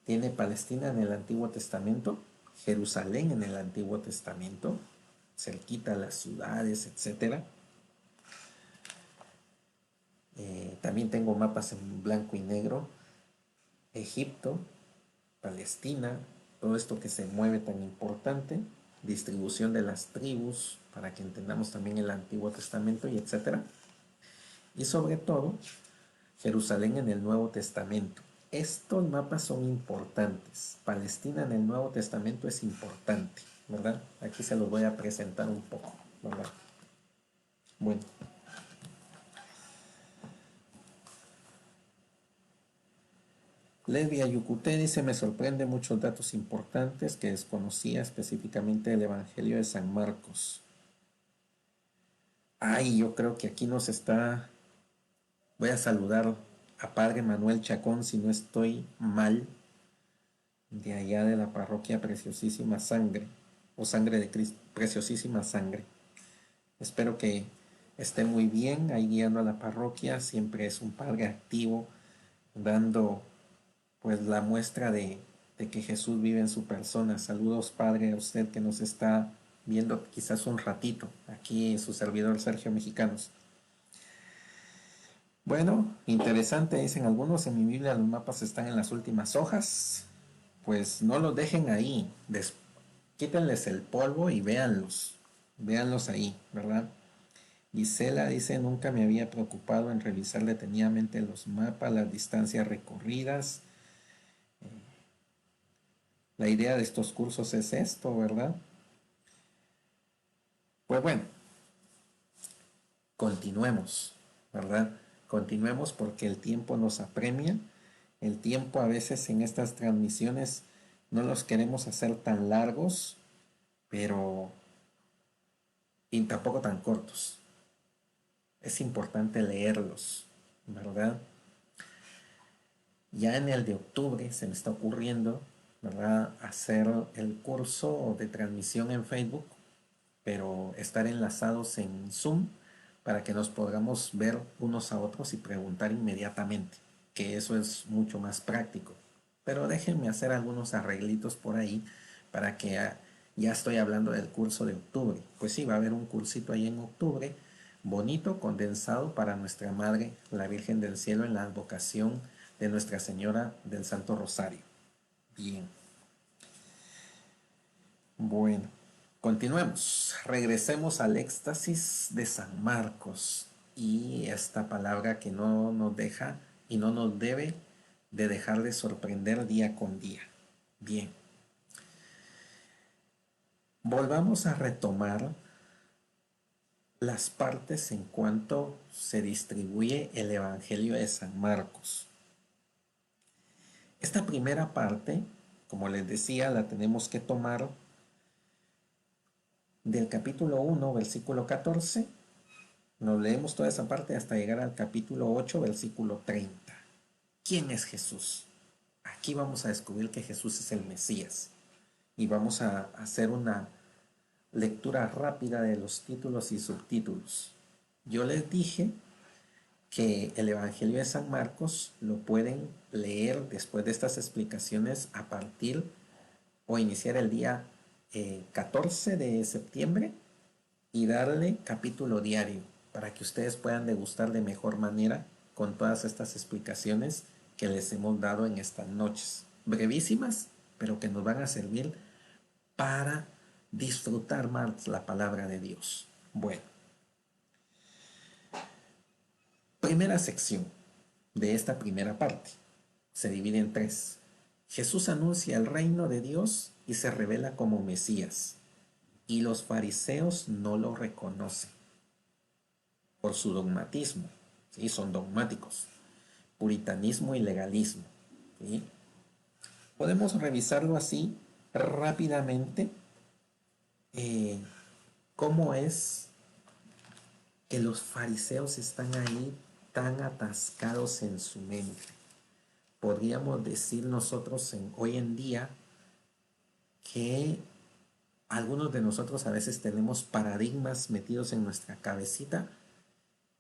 Speaker 2: tiene Palestina en el Antiguo Testamento, Jerusalén en el Antiguo Testamento, cerquita a las ciudades, etc. También tengo mapas en blanco y negro, Egipto, Palestina, todo esto que se mueve tan importante, distribución de las tribus, para que entendamos también el Antiguo Testamento y etcétera. Y sobre todo, Jerusalén en el Nuevo Testamento. Estos mapas son importantes. Palestina en el Nuevo Testamento es importante, ¿verdad? Aquí se los voy a presentar un poco, ¿verdad? Bueno. Levia Yucuté dice, me sorprende muchos datos importantes que desconocía, específicamente el Evangelio de San Marcos. Ay, yo creo que aquí nos está... Voy a saludar a Padre Manuel Chacón, si no estoy mal, de allá de la parroquia Preciosísima Sangre, o Sangre de Cristo, Preciosísima Sangre. Espero que esté muy bien ahí guiando a la parroquia. Siempre es un padre activo, dando pues la muestra de que Jesús vive en su persona. Saludos, Padre, a usted que nos está viendo quizás un ratito, aquí su servidor Sergio Mexicanos. Bueno, interesante, dicen algunos, en mi Biblia los mapas están en las últimas hojas. Pues no los dejen ahí, quítenles el polvo y véanlos ahí, ¿verdad? Gisela dice, nunca me había preocupado en revisar detenidamente los mapas, las distancias recorridas. La idea de estos cursos es esto, ¿verdad? Pues bueno, continuemos, ¿verdad? Continuemos porque el tiempo nos apremia. El tiempo a veces en estas transmisiones no los queremos hacer tan largos, pero y tampoco tan cortos. Es importante leerlos, ¿verdad? Ya en el de octubre se me está ocurriendo, ¿verdad?, hacer el curso de transmisión en Facebook, pero estar enlazados en Zoom para que nos podamos ver unos a otros y preguntar inmediatamente, que eso es mucho más práctico. Pero déjenme hacer algunos arreglitos por ahí para que ya estoy hablando del curso de octubre. Pues sí, va a haber un cursito ahí en octubre, bonito, condensado para nuestra Madre, la Virgen del Cielo, en la advocación de Nuestra Señora del Santo Rosario. Bien. Bueno, continuemos. Regresemos al éxtasis de San Marcos y esta palabra que no nos deja y no nos debe de dejar de sorprender día con día. Bien. Volvamos a retomar las partes en cuanto se distribuye el Evangelio de San Marcos. Esta primera parte, como les decía, la tenemos que tomar del capítulo 1, versículo 14. Nos leemos toda esa parte hasta llegar al capítulo 8, versículo 30. ¿Quién es Jesús? Aquí vamos a descubrir que Jesús es el Mesías. Y vamos a hacer una lectura rápida de los títulos y subtítulos. Yo les dije que el Evangelio de San Marcos lo pueden leer después de estas explicaciones a partir o iniciar el día 14 de septiembre y darle capítulo diario para que ustedes puedan degustar de mejor manera con todas estas explicaciones que les hemos dado en estas noches. Brevísimas, pero que nos van a servir para disfrutar más la palabra de Dios. Bueno. Primera sección de esta primera parte. Se divide en tres. Jesús anuncia el reino de Dios y se revela como Mesías. Y los fariseos no lo reconocen por su dogmatismo. ¿Sí? Son dogmáticos. Puritanismo y legalismo. ¿Sí? Podemos revisarlo así rápidamente. ¿Cómo es que los fariseos están ahí tan atascados en su mente? Podríamos decir nosotros hoy en día que algunos de nosotros a veces tenemos paradigmas metidos en nuestra cabecita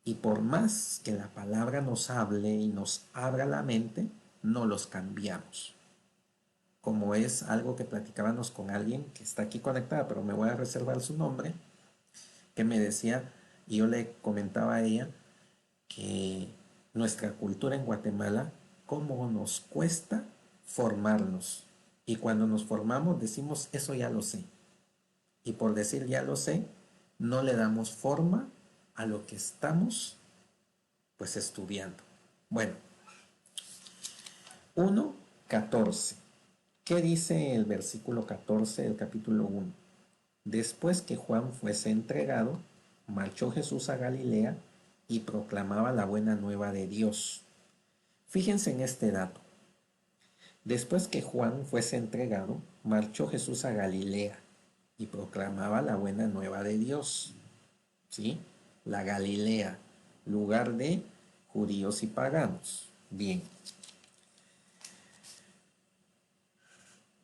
Speaker 2: y por más que la palabra nos hable y nos abra la mente, no los cambiamos. Como es algo que platicábamos con alguien que está aquí conectada, pero me voy a reservar su nombre, que me decía, y yo le comentaba a ella, que nuestra cultura en Guatemala, cómo nos cuesta formarnos. Y cuando nos formamos decimos, eso ya lo sé. Y por decir ya lo sé, no le damos forma a lo que estamos pues estudiando. Bueno, 1:14. ¿Qué dice el versículo 14 del capítulo 1? Después que Juan fuese entregado, marchó Jesús a Galilea y proclamaba la buena nueva de Dios. Fíjense en este dato. Después que Juan fuese entregado, marchó Jesús a Galilea y proclamaba la buena nueva de Dios. ¿Sí? La Galilea, lugar de judíos y paganos. Bien.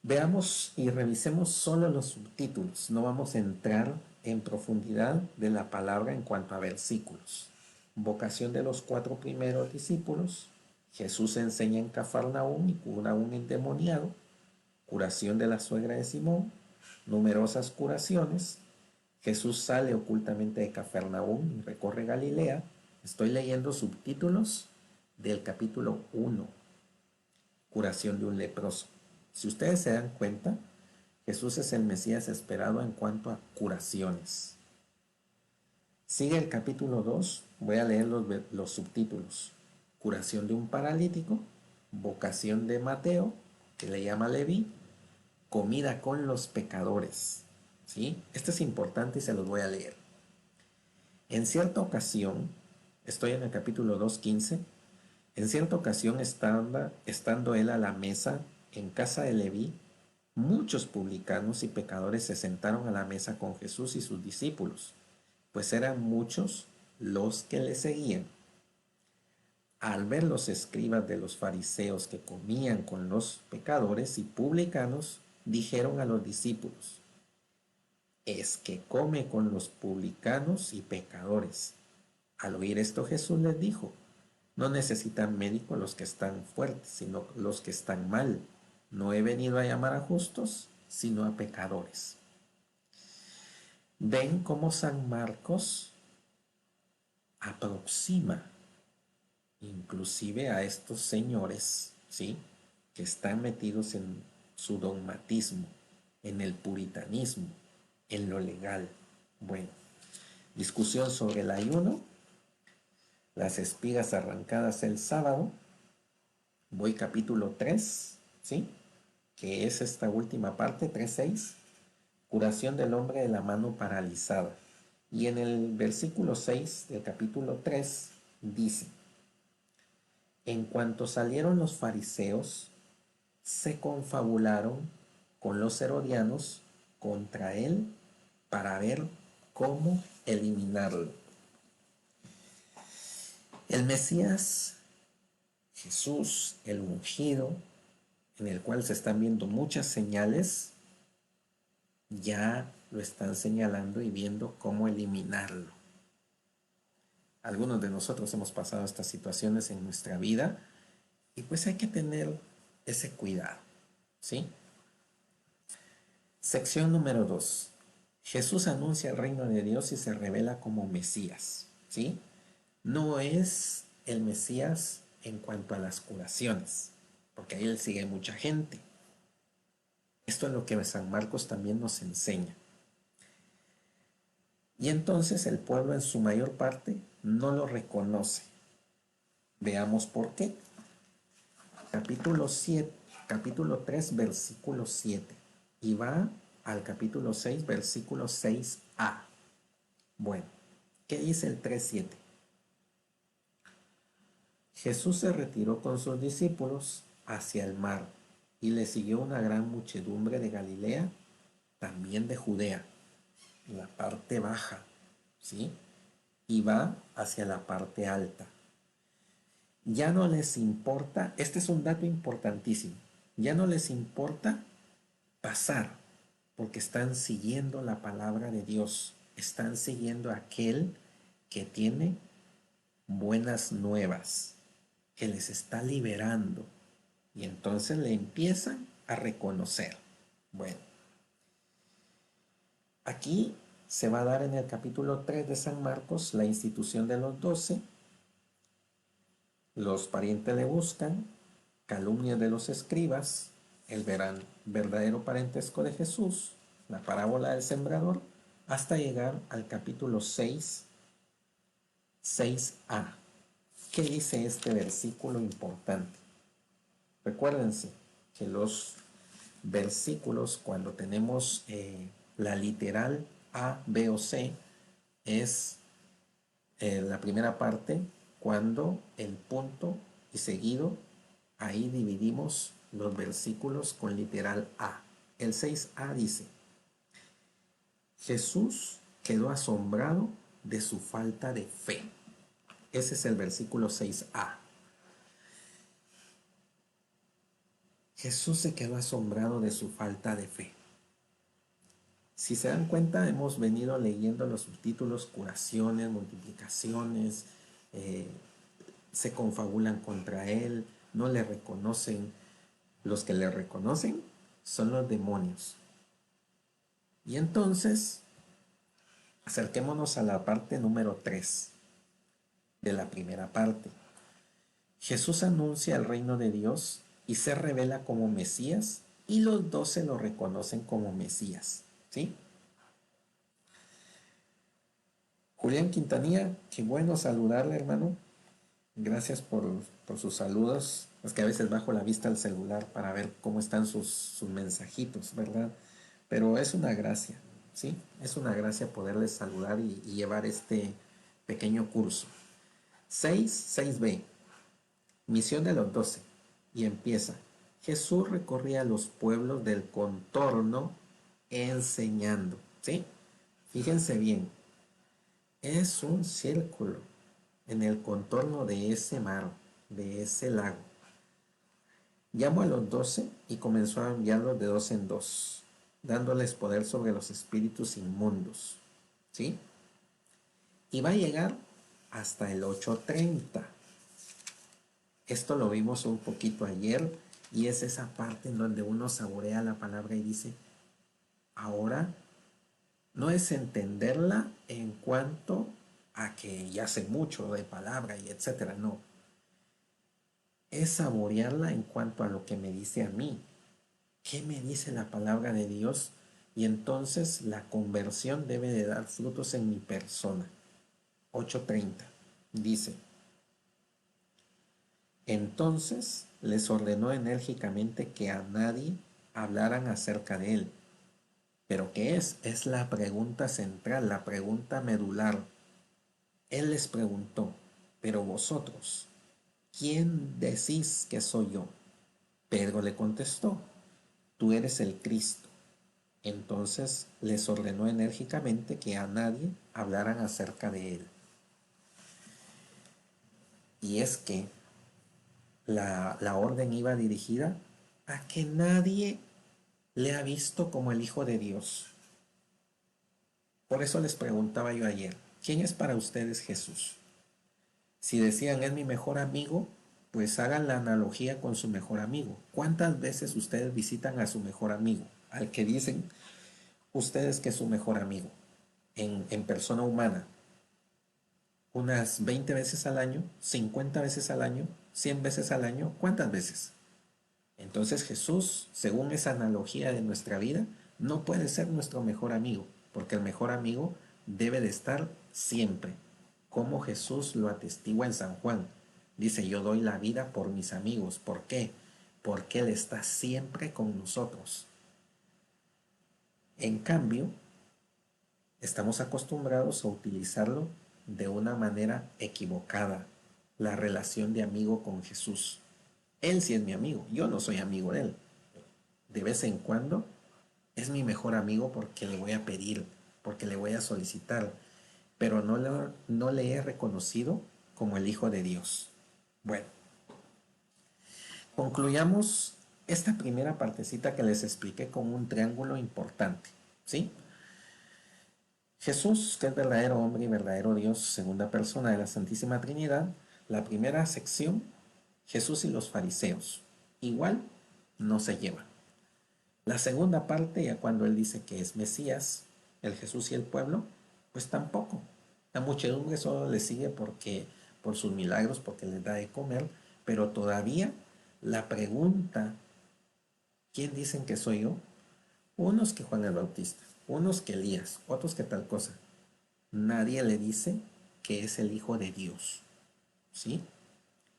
Speaker 2: Veamos y revisemos solo los subtítulos. No vamos a entrar en profundidad de la palabra en cuanto a versículos. Vocación de los 4 primeros discípulos. Jesús enseña en Cafarnaúm y cura a un endemoniado. Curación de la suegra de Simón. Numerosas curaciones. Jesús sale ocultamente de Cafarnaúm y recorre Galilea. Estoy leyendo subtítulos del capítulo 1. Curación de un leproso. Si ustedes se dan cuenta, Jesús es el Mesías esperado en cuanto a curaciones. Sigue el capítulo 2, voy a leer los subtítulos. Curación de un paralítico, vocación de Mateo, que le llama Leví, comida con los pecadores. ¿Sí? Esto es importante y se los voy a leer. En cierta ocasión, estoy en el capítulo 2:15, en cierta ocasión estando él a la mesa en casa de Leví, muchos publicanos y pecadores se sentaron a la mesa con Jesús y sus discípulos, pues eran muchos los que le seguían. Al ver los escribas de los fariseos que comían con los pecadores y publicanos, dijeron a los discípulos, es que come con los publicanos y pecadores. Al oír esto Jesús les dijo, no necesitan médico los que están fuertes, sino los que están mal. No he venido a llamar a justos, sino a pecadores. Ven cómo San Marcos aproxima inclusive a estos señores, ¿sí?, que están metidos en su dogmatismo, en el puritanismo, en lo legal. Bueno, discusión sobre el ayuno, las espigas arrancadas el sábado. Voy capítulo 3, ¿sí?, que es esta última parte, 3:6, curación del hombre de la mano paralizada. Y en el versículo 6 del capítulo 3 dice, en cuanto salieron los fariseos, se confabularon con los herodianos contra él para ver cómo eliminarlo. El Mesías, Jesús, el ungido, en el cual se están viendo muchas señales, ya lo están señalando y viendo cómo eliminarlo. Algunos de nosotros hemos pasado estas situaciones en nuestra vida y pues hay que tener ese cuidado, ¿sí? Sección número 2. Jesús anuncia el reino de Dios y se revela como Mesías, ¿sí? No es el Mesías en cuanto a las curaciones, porque ahí él sigue mucha gente. Esto es lo que San Marcos también nos enseña. Y entonces el pueblo en su mayor parte no lo reconoce. Veamos por qué. Capítulo 3, versículo 7. Y va al capítulo 6, versículo 6a. Bueno, ¿qué dice el 3:7? Jesús se retiró con sus discípulos hacia el mar y le siguió una gran muchedumbre de Galilea, también de Judea, la parte baja, ¿sí? Y va hacia la parte alta. Ya no les importa, este es un dato importantísimo, ya no les importa pasar, porque están siguiendo la palabra de Dios, están siguiendo a aquel que tiene buenas nuevas, que les está liberando, y entonces le empiezan a reconocer. Bueno, aquí se va a dar en el capítulo 3 de San Marcos la institución de los 12. Los parientes le buscan, calumnias de los escribas, el verdadero parentesco de Jesús, la parábola del sembrador, hasta llegar al capítulo 6, 6a. ¿Qué dice este versículo importante? Recuérdense que los versículos, cuando tenemos la literal A, B o C, es la primera parte, cuando el punto y seguido, ahí dividimos los versículos con literal A. El 6a dice: Jesús quedó asombrado de su falta de fe. Ese es el versículo 6a. Jesús se quedó asombrado de su falta de fe. Si se dan cuenta, hemos venido leyendo los subtítulos: curaciones, multiplicaciones, se confabulan contra él, no le reconocen. Los que le reconocen son los demonios. Y entonces, acerquémonos a la parte número 3 de la primera parte. Jesús anuncia el reino de Dios y se revela como Mesías, y los 12 lo reconocen como Mesías, ¿sí? Julián Quintanilla, qué bueno saludarle, hermano. Gracias por sus saludos. Es que a veces bajo la vista al celular para ver cómo están sus mensajitos, ¿verdad? Pero es una gracia, ¿sí? Es una gracia poderles saludar y llevar este pequeño curso. 6b. Misión de los 12. Y empieza: Jesús recorría los pueblos del contorno enseñando, ¿sí? Fíjense bien, es un círculo en el contorno de ese mar, de ese lago. Llamó a los 12 y comenzó a enviarlos de 2 en 2, dándoles poder sobre los espíritus inmundos, ¿sí? Y va a llegar hasta el 8:30. Esto lo vimos un poquito ayer, y es esa parte en donde uno saborea la palabra y dice: ahora no es entenderla en cuanto a que ya sé mucho de palabra y etcétera, no. Es saborearla en cuanto a lo que me dice a mí. ¿Qué me dice la palabra de Dios? Y entonces la conversión debe de dar frutos en mi persona. 8:30 dice: entonces les ordenó enérgicamente que a nadie hablaran acerca de él. ¿Pero qué es? Es la pregunta central, la pregunta medular. Él les preguntó: pero vosotros, ¿quién decís que soy yo? Pedro le contestó: tú eres el Cristo. Entonces les ordenó enérgicamente que a nadie hablaran acerca de él. Y es que la orden iba dirigida a que nadie le ha visto como el Hijo de Dios. Por eso les preguntaba yo ayer: ¿quién es para ustedes Jesús? Si decían es mi mejor amigo, pues hagan la analogía con su mejor amigo. ¿Cuántas veces ustedes visitan a su mejor amigo? Al que dicen ustedes que es su mejor amigo, en persona humana. Unas 20 veces al año, 50 veces al año, 100 veces al año. ¿Cuántas veces? Entonces Jesús, según esa analogía de nuestra vida, no puede ser nuestro mejor amigo, porque el mejor amigo debe de estar siempre, como Jesús lo atestigua en San Juan. Dice: yo doy la vida por mis amigos. ¿Por qué? Porque Él está siempre con nosotros. En cambio, estamos acostumbrados a utilizarlo de una manera equivocada, la relación de amigo con Jesús. Él sí es mi amigo, yo no soy amigo de Él. De vez en cuando es mi mejor amigo porque le voy a pedir, porque le voy a solicitar, pero no le he reconocido como el Hijo de Dios. Bueno, concluyamos esta primera partecita que les expliqué con un triángulo importante, ¿sí? Jesús, que es verdadero hombre y verdadero Dios, segunda persona de la Santísima Trinidad. La primera sección: Jesús y los fariseos. Igual no se llevan. La segunda parte, ya cuando Él dice que es Mesías, el Jesús y el pueblo, pues tampoco. La muchedumbre solo le sigue por sus milagros, porque les da de comer, pero todavía la pregunta ¿Quién dicen que soy yo? Unos que Juan el Bautista, unos que Elías, otros que tal cosa. Nadie le dice que es el Hijo de Dios, ¿sí?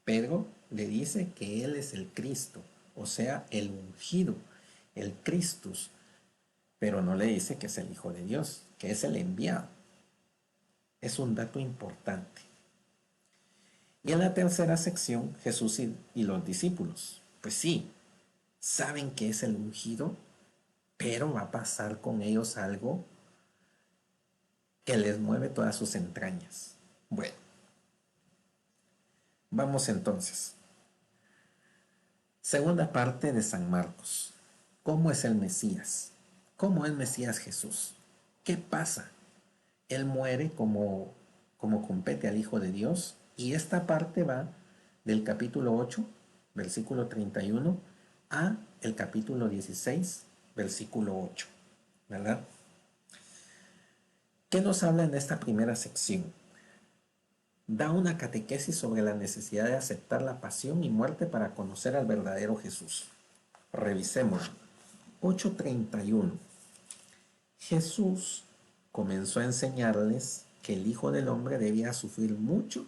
Speaker 2: Pedro le dice que él es el Cristo, o sea, el ungido, el Christus, pero no le dice que es el Hijo de Dios, que es el enviado. Es un dato importante. Y en la tercera sección, Jesús y los discípulos. Pues sí, saben que es el ungido, pero va a pasar con ellos algo que les mueve todas sus entrañas. Bueno, vamos entonces. Segunda parte de San Marcos. ¿Cómo es el Mesías? ¿Cómo es Mesías Jesús? ¿Qué pasa? Él muere como compete al Hijo de Dios, y esta parte va del capítulo 8, versículo 31, a el capítulo 16, versículo 8, ¿verdad? ¿Qué nos habla en esta primera sección? Da una catequesis sobre la necesidad de aceptar la pasión y muerte para conocer al verdadero Jesús. Revisemos. 8:31. Jesús comenzó a enseñarles que el Hijo del Hombre debía sufrir mucho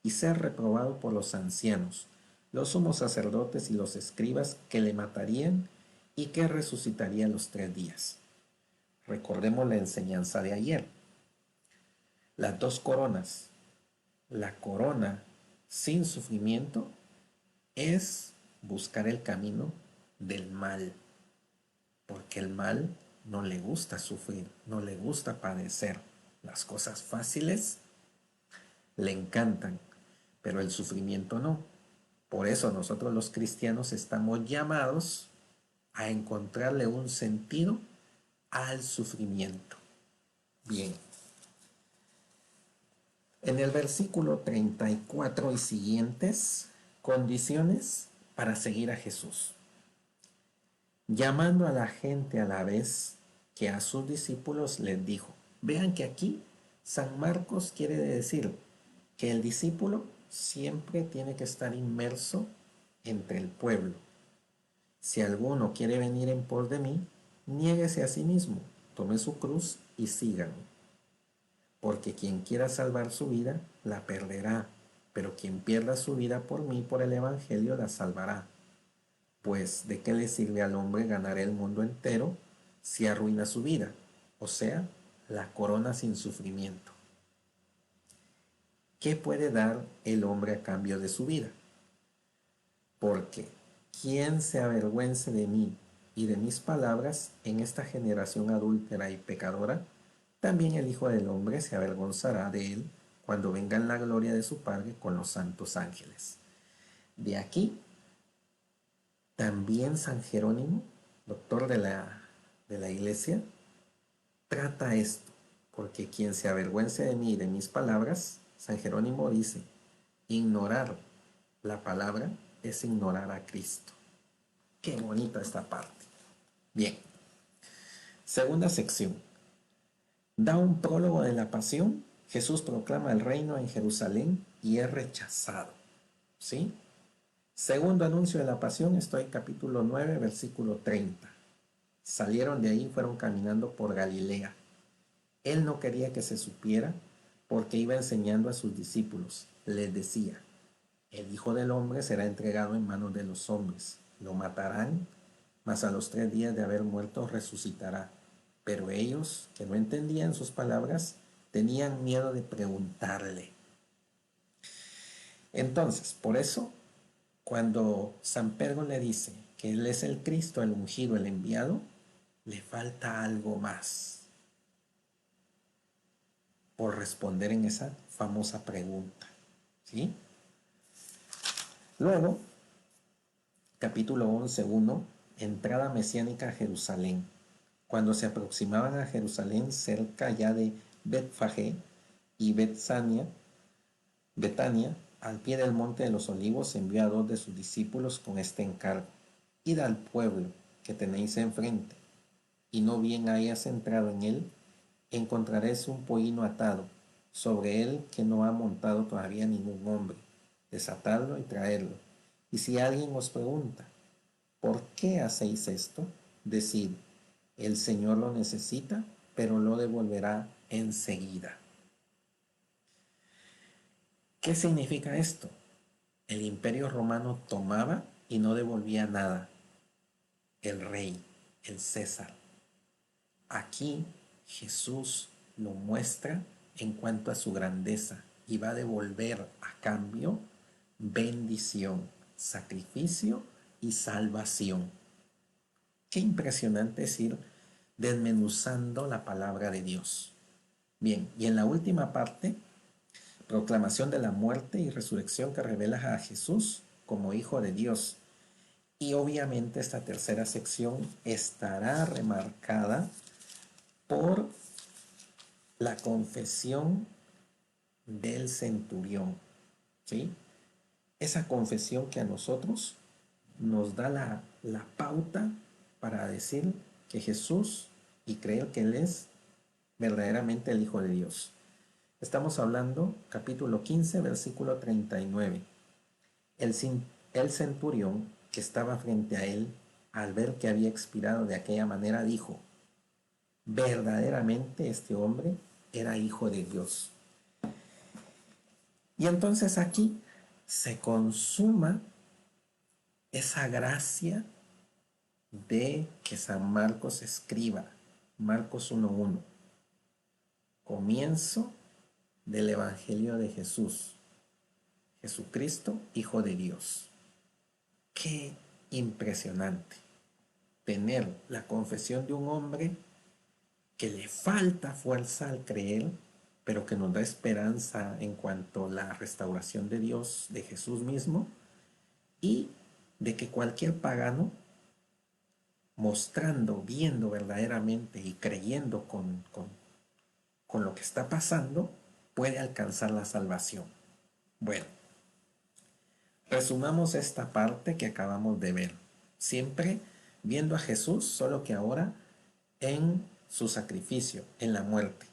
Speaker 2: y ser reprobado por los ancianos, los sumos sacerdotes y los escribas, que le matarían y que resucitaría los 3 días. Recordemos la enseñanza de ayer. Las 2 coronas. La corona sin sufrimiento es buscar el camino del mal, porque el mal no le gusta sufrir, no le gusta padecer. Las cosas fáciles le encantan, pero el sufrimiento no. Por eso nosotros los cristianos estamos llamados a encontrarle un sentido al sufrimiento. Bien. En el versículo 34 y siguientes, condiciones para seguir a Jesús. Llamando a la gente a la vez que a sus discípulos les dijo. Vean que aquí San Marcos quiere decir que el discípulo siempre tiene que estar inmerso entre el pueblo. Si alguno quiere venir en pos de mí, niéguese a sí mismo, tome su cruz y sígame. Porque quien quiera salvar su vida, la perderá, pero quien pierda su vida por mí, por el Evangelio, la salvará. Pues, ¿de qué le sirve al hombre ganar el mundo entero si arruina su vida? O sea, la corona sin sufrimiento. ¿Qué puede dar el hombre a cambio de su vida? Porque quien se avergüence de mí y de mis palabras en esta generación adúltera y pecadora, también el Hijo del Hombre se avergonzará de él cuando venga en la gloria de su Padre con los santos ángeles. De aquí, también San Jerónimo, doctor de la Iglesia, trata esto, porque quien se avergüence de mí y de mis palabras, San Jerónimo dice, ignorar la palabra es ignorar a Cristo. Qué bonita esta parte. Bien, segunda sección. Da un prólogo de la pasión. Jesús proclama el reino en Jerusalén y es rechazado. ¿Sí? Segundo anuncio de la pasión, estoy en capítulo 9, versículo 30. Salieron de ahí y fueron caminando por Galilea. Él no quería que se supiera porque iba enseñando a sus discípulos. Les decía, el Hijo del Hombre será entregado en manos de los hombres. Lo matarán, mas a los 3 días de haber muerto resucitará. Pero ellos, que no entendían sus palabras, tenían miedo de preguntarle. Entonces, por eso, cuando San Pedro le dice que Él es el Cristo, el ungido, el enviado, le falta algo más por responder en esa famosa pregunta. ¿Sí? Luego, capítulo 11:1, entrada mesiánica a Jerusalén. Cuando se aproximaban a Jerusalén, cerca ya de Betfagé y Betania, al pie del monte de los olivos, envió a 2 de sus discípulos con este encargo: id al pueblo que tenéis enfrente, y no bien hayas entrado en él, encontraréis un pollino atado, sobre él que no ha montado todavía ningún hombre. Desatadlo y traedlo. Y si alguien os pregunta, ¿por qué hacéis esto? Decid, el Señor lo necesita, pero lo devolverá enseguida. ¿Qué significa esto? El Imperio Romano tomaba y no devolvía nada. El rey, el César. Aquí Jesús lo muestra en cuanto a su grandeza y va a devolver a cambio bendición, sacrificio y salvación. Qué impresionante es ir desmenuzando la palabra de Dios. Bien, y en la última parte, proclamación de la muerte y resurrección que revela a Jesús como Hijo de Dios. Y obviamente esta tercera sección estará remarcada por la confesión del centurión, ¿sí? Esa confesión que a nosotros nos da la pauta para decir que Jesús y creer que Él es verdaderamente el Hijo de Dios. Estamos hablando, capítulo 15, versículo 39. El centurión que estaba frente a él, al ver que había expirado de aquella manera, dijo, verdaderamente este hombre era hijo de Dios. Y entonces aquí se consuma esa gracia de que San Marcos escriba, Marcos 1:1, comienzo del Evangelio de Jesús, Jesucristo, Hijo de Dios. Qué impresionante tener la confesión de un hombre que le falta fuerza al creer, pero que nos da esperanza en cuanto a la restauración de Dios, de Jesús mismo, y de que cualquier pagano, mostrando, viendo verdaderamente y creyendo con lo que está pasando, puede alcanzar la salvación. Bueno, resumamos esta parte que acabamos de ver. Siempre viendo a Jesús, solo que ahora en su sacrificio, en la muerte.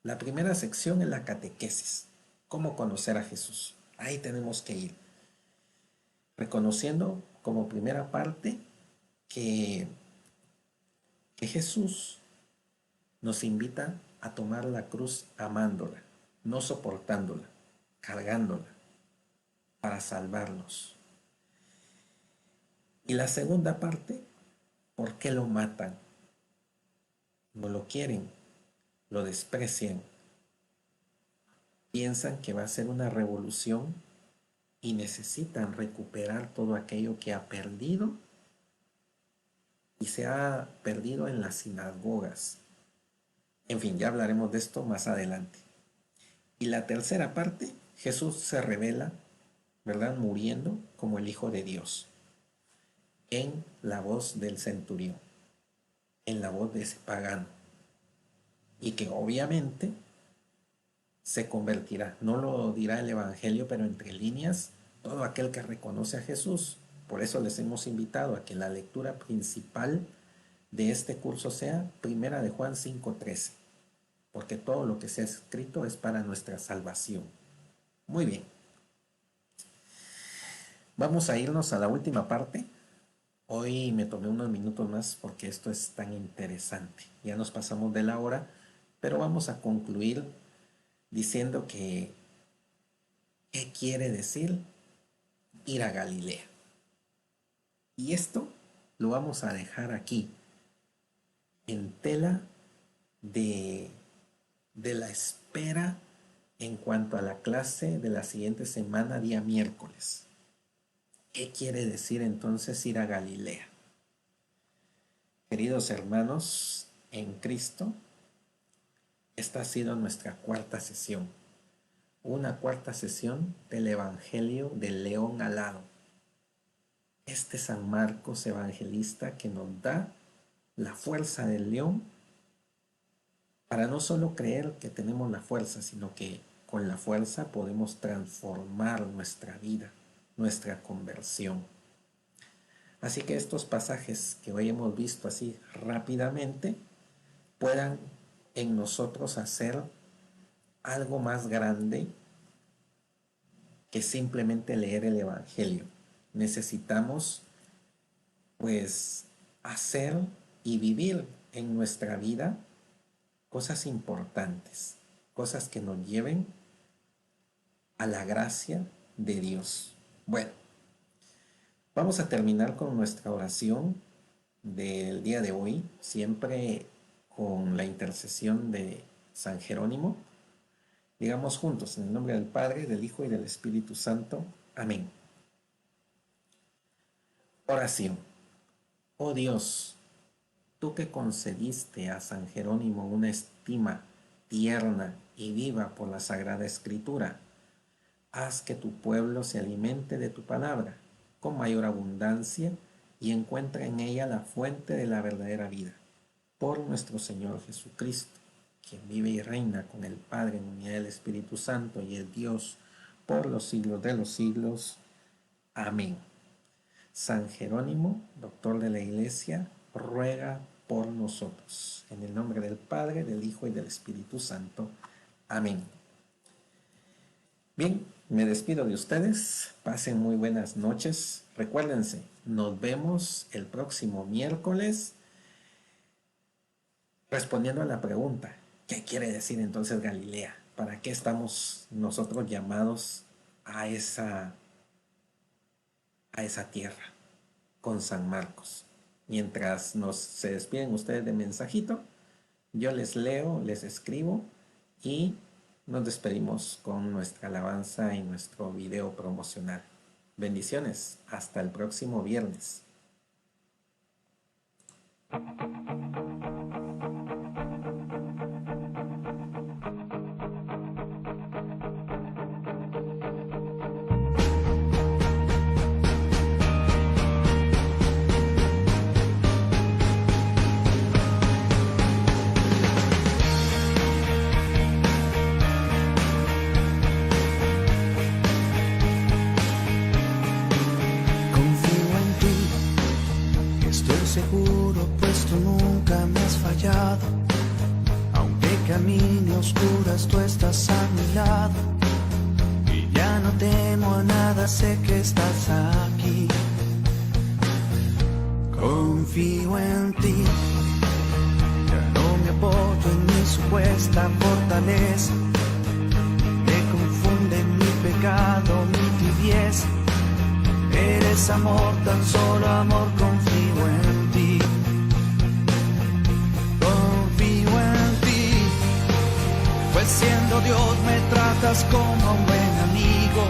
Speaker 2: La primera sección es la catequesis. ¿Cómo conocer a Jesús? Ahí tenemos que ir. Reconociendo como primera parte que Jesús nos invita a tomar la cruz amándola, no soportándola, cargándola, para salvarnos. Y la segunda parte, ¿por qué lo matan? No lo quieren, lo desprecian, piensan que va a ser una revolución y necesitan recuperar todo aquello que ha perdido y se ha perdido en las sinagogas. En fin, ya hablaremos de esto más adelante. Y la tercera parte, Jesús se revela, ¿verdad?, muriendo como el Hijo de Dios, en la voz del centurión, en la voz de ese pagano, y que obviamente se convertirá, no lo dirá el Evangelio, pero entre líneas, todo aquel que reconoce a Jesús. Por eso les hemos invitado a que la lectura principal de este curso sea Primera de Juan 5:13, porque todo lo que se ha escrito es para nuestra salvación. Muy bien. Vamos a irnos a la última parte. Hoy me tomé unos minutos más porque esto es tan interesante. Ya nos pasamos de la hora, pero vamos a concluir diciendo que ¿qué quiere decir ir a Galilea? Y esto lo vamos a dejar aquí, en tela de la espera en cuanto a la clase de la siguiente semana, día miércoles. ¿Qué quiere decir entonces ir a Galilea? Queridos hermanos en Cristo, esta ha sido nuestra cuarta sesión. Una cuarta sesión del Evangelio del León Alado. Este San Marcos evangelista que nos da la fuerza del león para no solo creer que tenemos la fuerza, sino que con la fuerza podemos transformar nuestra vida, nuestra conversión. Así que estos pasajes que hoy hemos visto así rápidamente puedan en nosotros hacer algo más grande que simplemente leer el Evangelio. Necesitamos pues hacer y vivir en nuestra vida cosas importantes, cosas que nos lleven a la gracia de Dios. Bueno, vamos a terminar con nuestra oración del día de hoy, siempre con la intercesión de San Jerónimo. Digamos juntos, en el nombre del Padre, del Hijo y del Espíritu Santo. Amén. Oración. Oh Dios, tú que concediste a San Jerónimo una estima tierna y viva por la Sagrada Escritura, haz que tu pueblo se alimente de tu palabra con mayor abundancia y encuentre en ella la fuente de la verdadera vida. Por nuestro Señor Jesucristo, quien vive y reina con el Padre en unidad del Espíritu Santo y es Dios por los siglos de los siglos. Amén. San Jerónimo, doctor de la Iglesia, ruega por nosotros. En el nombre del Padre, del Hijo y del Espíritu Santo. Amén. Bien, me despido de ustedes. Pasen muy buenas noches. Recuérdense, nos vemos el próximo miércoles respondiendo a la pregunta, ¿qué quiere decir entonces Galilea? ¿Para qué estamos nosotros llamados a esa tierra con San Marcos? Mientras se despiden ustedes de mensajito, yo les leo, les escribo y nos despedimos con nuestra alabanza y nuestro video promocional. Bendiciones, hasta el próximo viernes.
Speaker 1: Seguro, pues tú nunca me has fallado. Aunque camine a oscuras, tú estás a mi lado. Y ya no temo a nada, sé que estás aquí. Confío en ti. Ya no me apoyo en mi supuesta fortaleza. Me confunde mi pecado, mi tibieza. Eres amor, tan solo amor, confío en ti. Confío en ti, pues siendo Dios me tratas como a un buen amigo.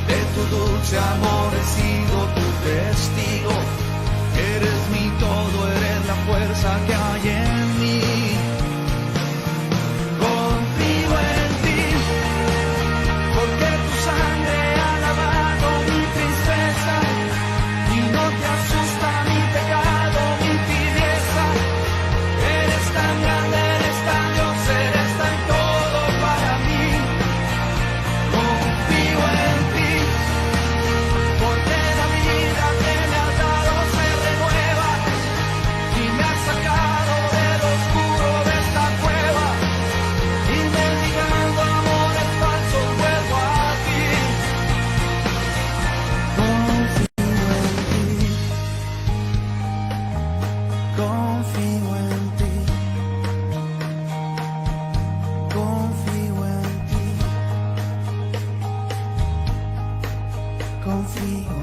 Speaker 1: De tu dulce amor he sido tu testigo. Eres mi todo, eres la fuerza que hay en mí. Confío en ti, porque tu sangre ha lavado mi tristeza y no te asusta mi pecado, mi tibieza. Eres tan grande, eres tan Dios, eres tan todo para mí. Confío en ti, porque la vida que me has dado se renueva y me has sacado del oscuro de esta cueva y mendigando amores falsos vuelvo a ti. Confío en ti, confío en ti, confío.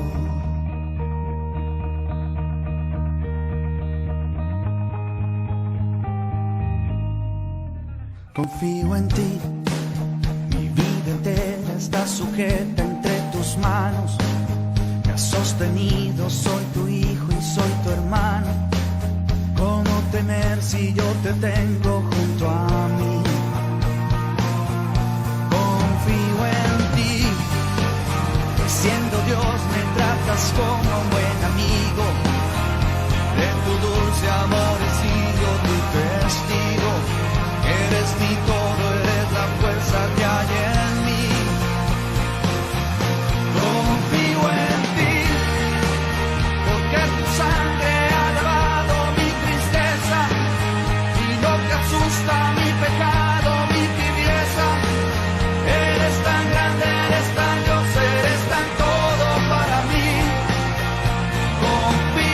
Speaker 1: Confío en ti, mi vida entera está sujeta entre tus manos. Me has sostenido, soy tu hijo y soy tu hermano. ¿Cómo temer si yo te tengo junto a mí? Confío en ti, pues siendo Dios me tratas como a un buen amigo. De tu dulce amor he sido tu testigo. Eres mi todo, eres la fuerza que hay en mí. Confío en ti, porque tu sangre ha lavado mi tristeza y no te asusta mi pecado, mi tibieza. Eres tan grande, eres tan Dios, eres tan todo para mí. Confío